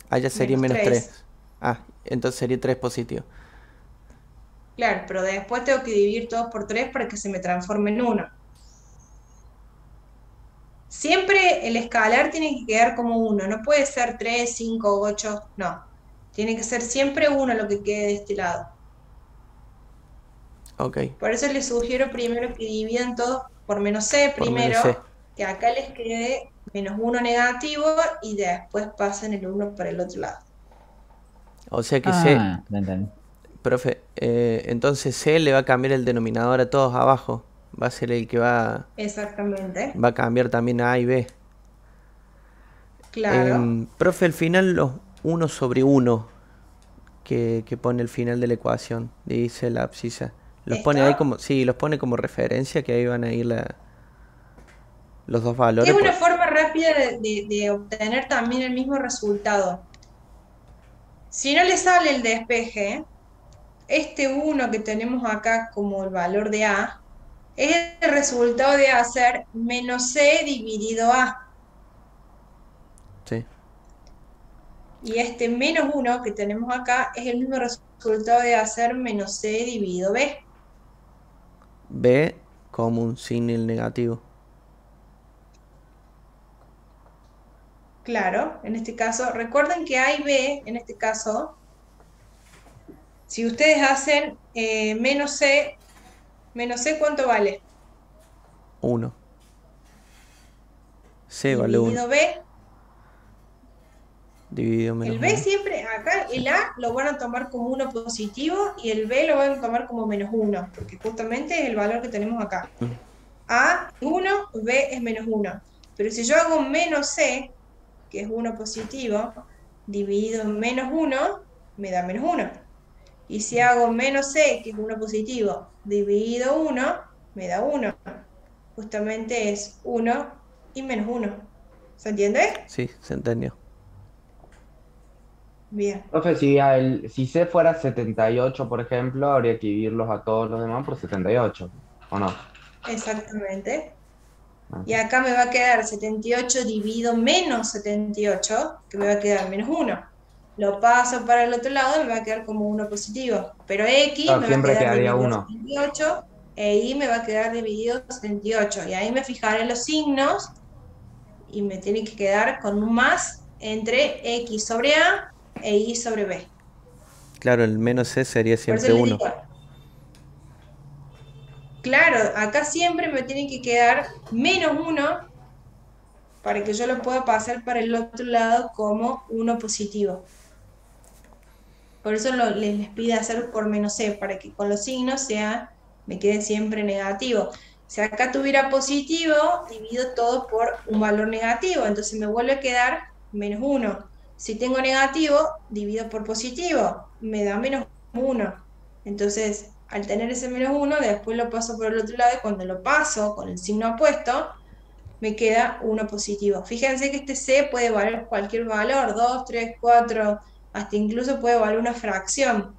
allá sería menos menos 3. 3. Ah, entonces sería 3 positivo. Claro, pero después tengo que dividir todos por 3 para que se me transforme en 1. Siempre el escalar tiene que quedar como 1, no puede ser 3, 5, 8, no. Tiene que ser siempre 1 lo que quede de este lado. Ok, Por eso les sugiero primero que dividan todos por menos C por menos primero, C. que acá les quede menos 1 negativo y después pasen el 1 para el otro lado. O sea que C, Ah, ya entendí. profe, entonces C le va a cambiar el denominador a todos abajo. Va a ser el que va Exactamente, a cambiar también a A y B. claro. Profe, al final los 1 sobre 1 que pone el final de la ecuación, dice la abscisa. Los pone ahí ¿Esto? como, sí, los pone como referencia, que ahí van a ir los dos Que valores. es una forma rápida de obtener también el mismo resultado. Si no le sale el despeje, este 1 que tenemos acá como el valor de A, es el resultado de hacer menos C dividido A. Sí. Y este menos 1 que tenemos acá es el mismo resultado de hacer menos C dividido B. B como un signo negativo. Claro, en este caso, recuerden que A y B, en este caso, si ustedes hacen menos C, ¿cuánto vale? 1. C vale 1. Dividido B, Dividido menos El B 1. siempre, acá el A lo van a tomar como 1 positivo y el B lo van a tomar como menos 1, porque justamente es el valor que tenemos acá. A es 1, B es menos 1. Pero si yo hago menos C, que es 1 positivo, dividido en menos 1, me da menos 1. Y si hago menos C, que es 1 positivo, dividido 1, me da 1. Justamente es 1 y menos 1. ¿Se entiende? Sí, se entendió. Bien. Profe, si C fuera 78, por ejemplo, habría que dividirlos a todos los demás por 78, ¿o no? Exactamente. Ah. Y acá me va a quedar 78 dividido menos 78, que me va a quedar menos 1. Lo paso para el otro lado, me va a quedar como 1 positivo. Pero X Claro, me va a siempre quedar quedaría dividido 1. 78, e Y me va a quedar dividido 78. Y ahí me fijaré los signos, y me tiene que quedar con un más entre X sobre A e Y sobre B. Claro, el menos C sería Por eso siempre les 1. digo, claro, acá siempre me tiene que quedar menos 1 para que yo lo pueda pasar para el otro lado como 1 positivo. Por eso les pide hacer por menos C, para que con los signos me quede siempre negativo. Si acá tuviera positivo, divido todo por un valor negativo, entonces me vuelve a quedar menos 1. Si tengo negativo, divido por positivo, me da menos 1. Entonces, al tener ese menos 1, después lo paso por el otro lado, y cuando lo paso con el signo opuesto, me queda 1 positivo. Fíjense que este C puede valer cualquier valor, 2, 3, 4, hasta incluso puede valer una fracción.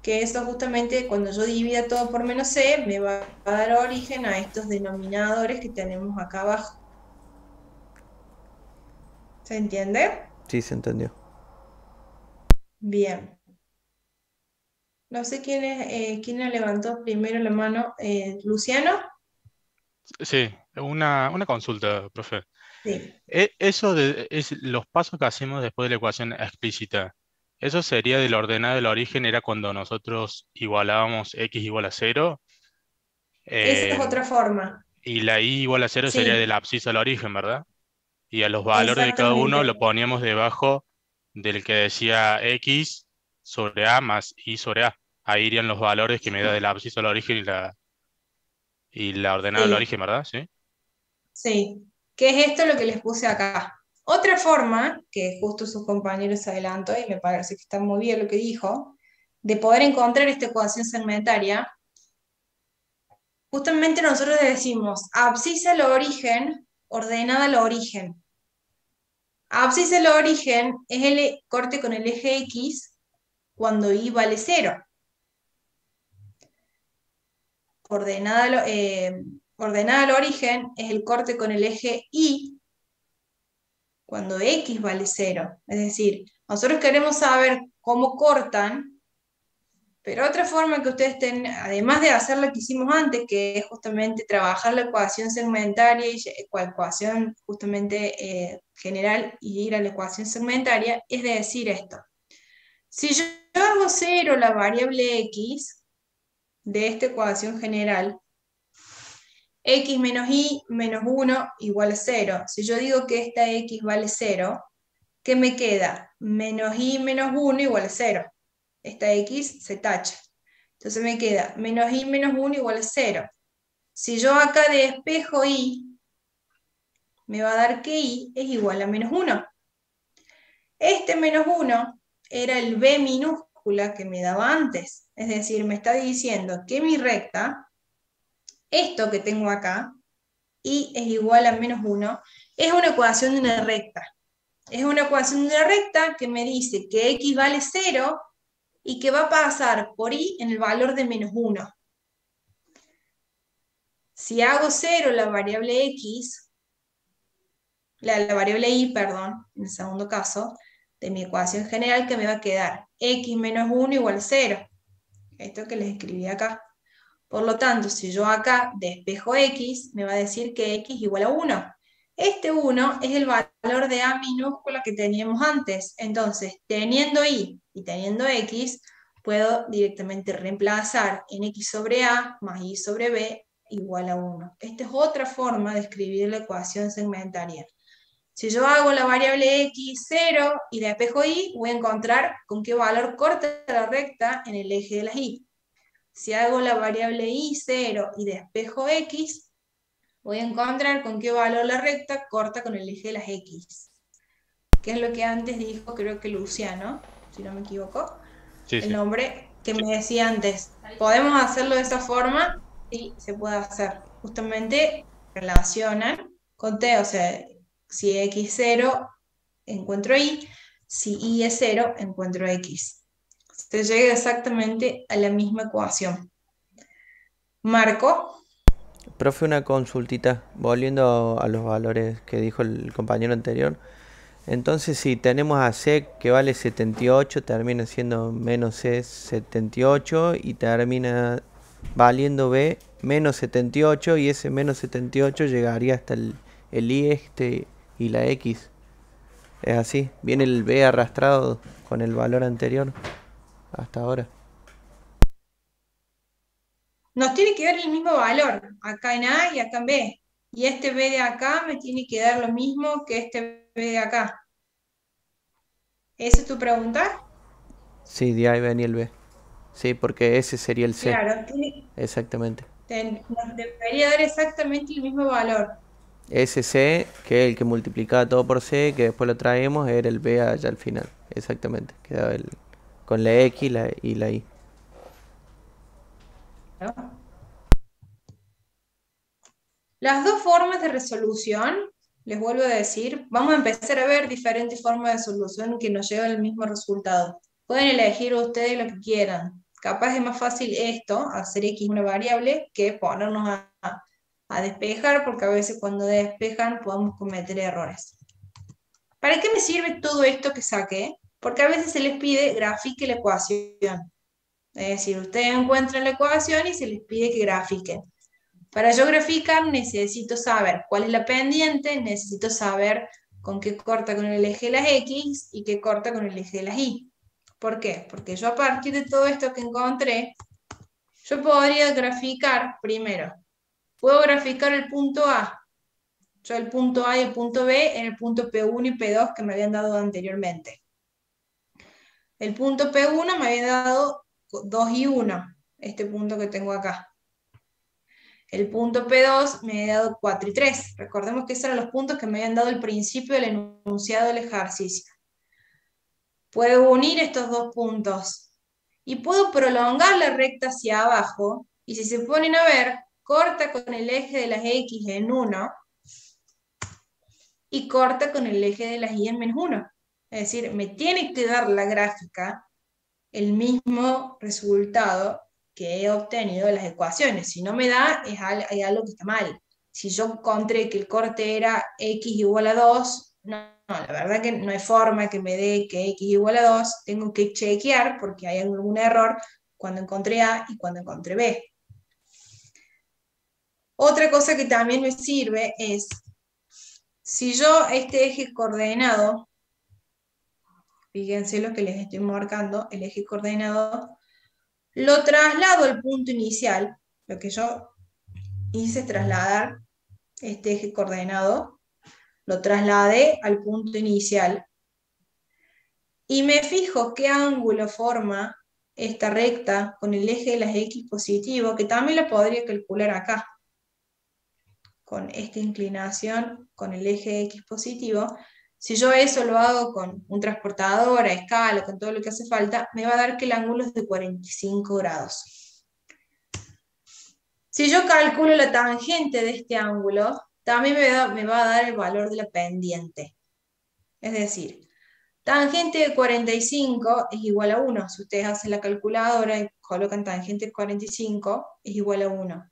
Que eso justamente cuando yo divida todo por menos C, me va a dar origen a estos denominadores que tenemos acá abajo. ¿Se entiende? Sí, se entendió. Bien. No sé quién levantó primero la mano. ¿Luciano? Sí, una consulta, profe. Sí. Eso es los pasos que hacemos después de la ecuación explícita. Eso sería del ordenado del origen, era cuando nosotros igualábamos x igual a 0. Esa es otra forma. Y la y igual a 0 sería Sí, del abscisa al origen, ¿verdad? Y a los valores de cada uno exactamente. lo poníamos debajo del que decía x sobre a más y sobre a. Ahí irían los valores que me da del abscisa al origen y la ordenada del Sí. origen, ¿verdad? Sí. Sí, ¿qué es esto lo que les puse acá? Otra forma, que justo sus compañeros adelantó y me parece que está muy bien lo que dijo, de poder encontrar esta ecuación segmentaria, justamente nosotros decimos abscisa al origen, ordenada al origen. Abscisa al origen es el corte con el eje X cuando Y vale 0. Ordenada al origen es el corte con el eje Y cuando X vale 0. Es decir, nosotros queremos saber cómo cortan, pero otra forma que ustedes tienen, además de hacer lo que hicimos antes, que es justamente trabajar la ecuación segmentaria y la ecuación justamente general y ir a la ecuación segmentaria, es de decir esto. Si yo hago 0 la variable X de esta ecuación general, X menos Y menos 1 igual a 0. Si yo digo que esta X vale 0, ¿qué me queda? Menos Y menos 1 igual a 0. Esta X se tacha. Entonces me queda menos Y menos 1 igual a 0. Si yo acá despejo Y, me va a dar que Y es igual a menos 1. Este menos 1 era el B minúscula que me daba antes. Es decir, me está diciendo que mi recta, esto que tengo acá, Y es igual a menos 1, es una ecuación de una recta. Es una ecuación de una recta que me dice que X vale 0 y que va a pasar por Y en el valor de menos 1. Si hago 0 la variable X, la variable Y, perdón, en el segundo caso, de mi ecuación general, que me va a quedar X menos 1 igual a 0. Esto que les escribí acá. Por lo tanto, si yo acá despejo X, me va a decir que X igual a 1. Este 1 es el valor de A minúscula que teníamos antes. Entonces, teniendo Y y teniendo X, puedo directamente reemplazar en X sobre A más Y sobre B igual a 1. Esta es otra forma de escribir la ecuación segmentaria. Si yo hago la variable x 0 y despejo y, voy a encontrar con qué valor corta la recta en el eje de las y. Si hago la variable y 0 y despejo x, voy a encontrar con qué valor la recta corta con el eje de las x. Que es lo que antes dijo, creo que Luciano, si no me equivoco, el nombre que me decía antes. ¿Podemos hacerlo de esa forma? Sí, se puede hacer. Justamente relacionan con t, o sea, si x es 0, encuentro y, si y es 0, encuentro x. Se llega exactamente a la misma ecuación. Marco. Profe, una consultita, volviendo a los valores que dijo el compañero anterior. Entonces, si tenemos a C que vale 78, termina siendo menos C 78 y termina valiendo B menos 78, y ese menos 78 llegaría hasta el y y la X. Es así, viene el B arrastrado con el valor anterior hasta ahora. Nos tiene que dar el mismo valor, acá en A y acá en B. Y este B de acá me tiene que dar lo mismo que este B de acá. ¿Esa es tu pregunta? Sí, de ahí venía el B. Sí, porque ese sería el C. Claro, Exactamente. nos debería dar exactamente el mismo valor. Ese C, que es el que multiplicaba todo por C, que después lo traemos, era el B allá al final. Exactamente. Quedaba con la X y la Y. Las dos formas de resolución, les vuelvo a decir, vamos a empezar a ver diferentes formas de solución que nos llevan al mismo resultado. Pueden elegir ustedes lo que quieran. Capaz es más fácil esto, hacer x una variable, que ponernos a despejar, porque a veces cuando despejan podemos cometer errores. ¿Para qué me sirve todo esto que saqué? Porque a veces se les pide grafique la ecuación. Es decir, ustedes encuentran la ecuación y se les pide que grafiquen. Para yo graficar necesito saber cuál es la pendiente, necesito saber con qué corta con el eje de las X y qué corta con el eje de las Y. ¿Por qué? Porque yo a partir de todo esto que encontré, yo podría graficar primero. Puedo graficar el punto A. Yo el punto A y el punto B en el punto P1 y P2 que me habían dado anteriormente. El punto P1 me había dado 2 y 1, este punto que tengo acá. El punto P2 me había dado 4 y 3. Recordemos que esos eran los puntos que me habían dado al principio del enunciado del ejercicio. Puedo unir estos dos puntos y puedo prolongar la recta hacia abajo, y si se ponen a ver, corta con el eje de las X en 1 y corta con el eje de las Y en menos 1. Es decir, me tiene que dar la gráfica el mismo resultado que he obtenido de las ecuaciones. Si no me da, hay algo que está mal. Si yo encontré que el corte era x igual a 2, no, la verdad que no hay forma que me dé que x igual a 2, tengo que chequear porque hay algún error cuando encontré A y cuando encontré B. Otra cosa que también me sirve es, si yo este eje coordenado, fíjense lo que les estoy marcando, el eje coordenado, lo traslado al punto inicial, lo que yo hice es trasladar este eje coordenado, lo trasladé al punto inicial, y me fijo qué ángulo forma esta recta con el eje de las X positivo, que también lo podría calcular acá, con esta inclinación con el eje X positivo. Si yo eso lo hago con un transportador a escala, con todo lo que hace falta, me va a dar que el ángulo es de 45 grados. Si yo calculo la tangente de este ángulo, también me va a dar el valor de la pendiente. Es decir, tangente de 45 es igual a 1. Si ustedes hacen la calculadora y colocan tangente de 45, es igual a 1.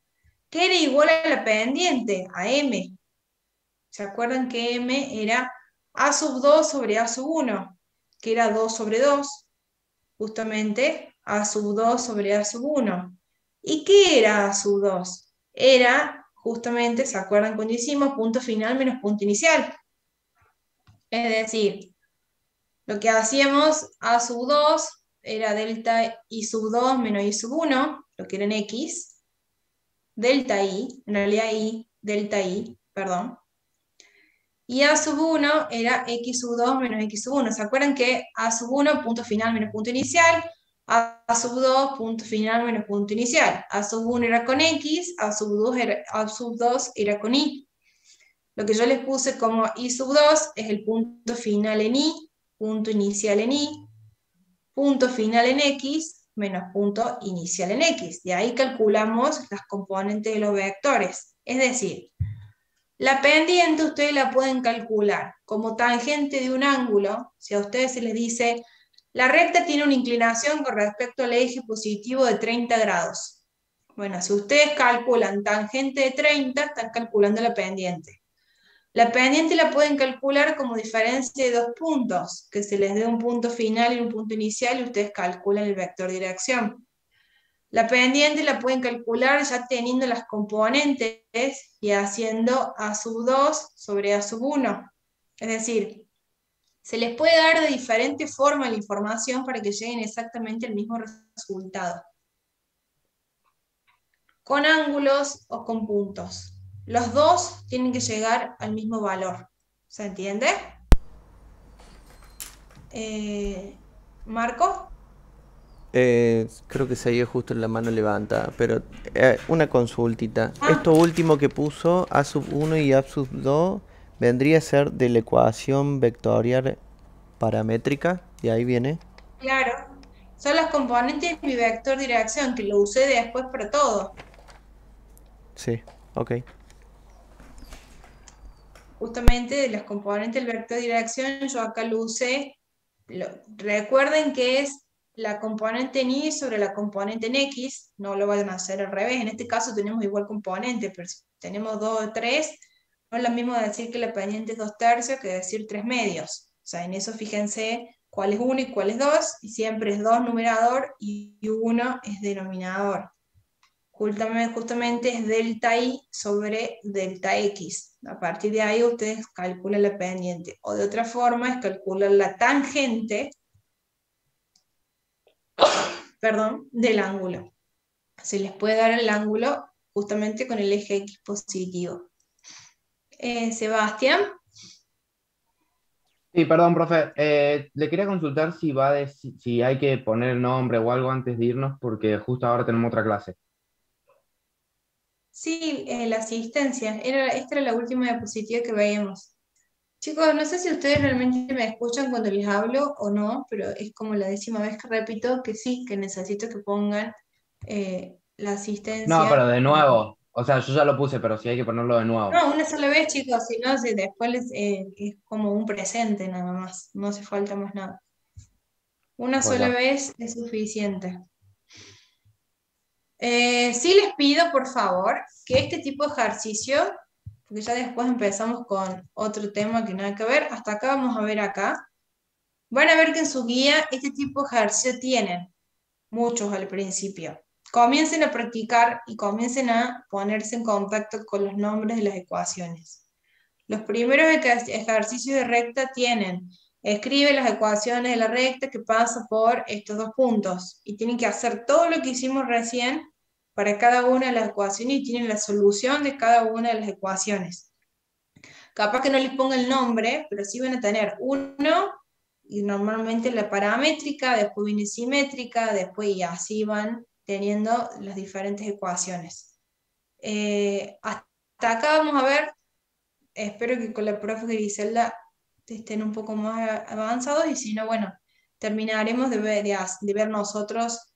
¿Qué era igual a la pendiente? A m. ¿Se acuerdan que m era a sub 2 sobre a sub 1? Que era 2 sobre 2. Justamente a sub 2 sobre a sub 1. ¿Y qué era a sub 2? Era, justamente, ¿se acuerdan cuando hicimos punto final menos punto inicial? Es decir, lo que hacíamos a sub 2 era delta i sub 2 menos i sub 1, lo que era en x, delta i, en realidad i, delta i, perdón. Y A sub 1 era X sub 2 menos X sub 1. ¿Se acuerdan que A sub 1, punto final menos punto inicial? A sub 2, punto final menos punto inicial. A sub 1 era con X, A sub 2 era con Y. Lo que yo les puse como I sub 2 es el punto final en Y, punto inicial en Y, punto final en X, menos punto inicial en X. De ahí calculamos las componentes de los vectores. Es decir, la pendiente ustedes la pueden calcular como tangente de un ángulo. Si a ustedes se les dice, la recta tiene una inclinación con respecto al eje positivo de 30 grados. Bueno, si ustedes calculan tangente de 30, están calculando la pendiente. La pendiente la pueden calcular como diferencia de dos puntos, que se les dé un punto final y un punto inicial y ustedes calculan el vector de dirección. La pendiente la pueden calcular ya teniendo las componentes y haciendo A sub 2 sobre A sub 1. Es decir, se les puede dar de diferente forma la información para que lleguen exactamente al mismo resultado. Con ángulos o con puntos. Los dos tienen que llegar al mismo valor. ¿Se entiende? ¿Marco? Creo que seguía justo en la mano levantada, pero una consultita. Esto último que puso, A sub 1 y A sub 2, vendría a ser de la ecuación vectorial paramétrica, de ahí viene. Claro, son las componentes de mi vector de dirección, que lo usé después para todo. Sí, ok. Justamente de las componentes del vector de dirección, yo acá lo usé. Recuerden que es la componente en Y sobre la componente en X, no lo vayan a hacer al revés. En este caso tenemos igual componente, pero si tenemos 2 o 3, no es lo mismo decir que la pendiente es 2/3 que decir 3/2. O sea, en eso fíjense cuál es 1 y cuál es 2, y siempre es 2 numerador y 1 es denominador. Justamente es delta I sobre delta X. A partir de ahí ustedes calculan la pendiente. O de otra forma es calcular la tangente, del ángulo. Se les puede dar el ángulo justamente con el eje X positivo. Sebastián. Sí, perdón, profe. Le quería consultar si hay que poner el nombre o algo antes de irnos, porque justo ahora tenemos otra clase. Sí, la asistencia. Esta era la última diapositiva que veíamos. Chicos, no sé si ustedes realmente me escuchan cuando les hablo o no, pero es como la 10ª vez que repito que sí, que necesito que pongan la asistencia. No, pero de nuevo. O sea, yo ya lo puse, pero si hay que ponerlo de nuevo. No, una sola vez, chicos, si no, después es como un presente nada más, no hace falta más nada. Una sola vez es suficiente. Sí les pido, por favor, que este tipo de ejercicio, porque ya después empezamos con otro tema que nada que ver, hasta acá vamos a ver acá, van a ver que en su guía este tipo de ejercicio tienen, muchos al principio. Comiencen a practicar y comiencen a ponerse en contacto con los nombres de las ecuaciones. Los primeros ejercicios de recta tienen, escribe las ecuaciones de la recta que pasa por estos dos puntos, y tienen que hacer todo lo que hicimos recién para cada una de las ecuaciones y tienen la solución de cada una de las ecuaciones. Capaz que no les ponga el nombre, pero sí van a tener uno, y normalmente la paramétrica, después viene simétrica, después y así van teniendo las diferentes ecuaciones. Hasta acá vamos a ver, espero que con la profe Griselda estén un poco más avanzados, y si no, bueno, terminaremos de ver nosotros.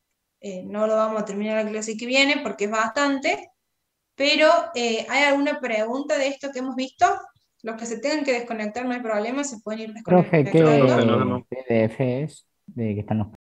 No lo vamos a terminar la clase que viene porque es bastante, pero ¿hay alguna pregunta de esto que hemos visto? Los que se tengan que desconectar no hay problema, se pueden ir Profe, desconectando. ¿qué PDF es de que están los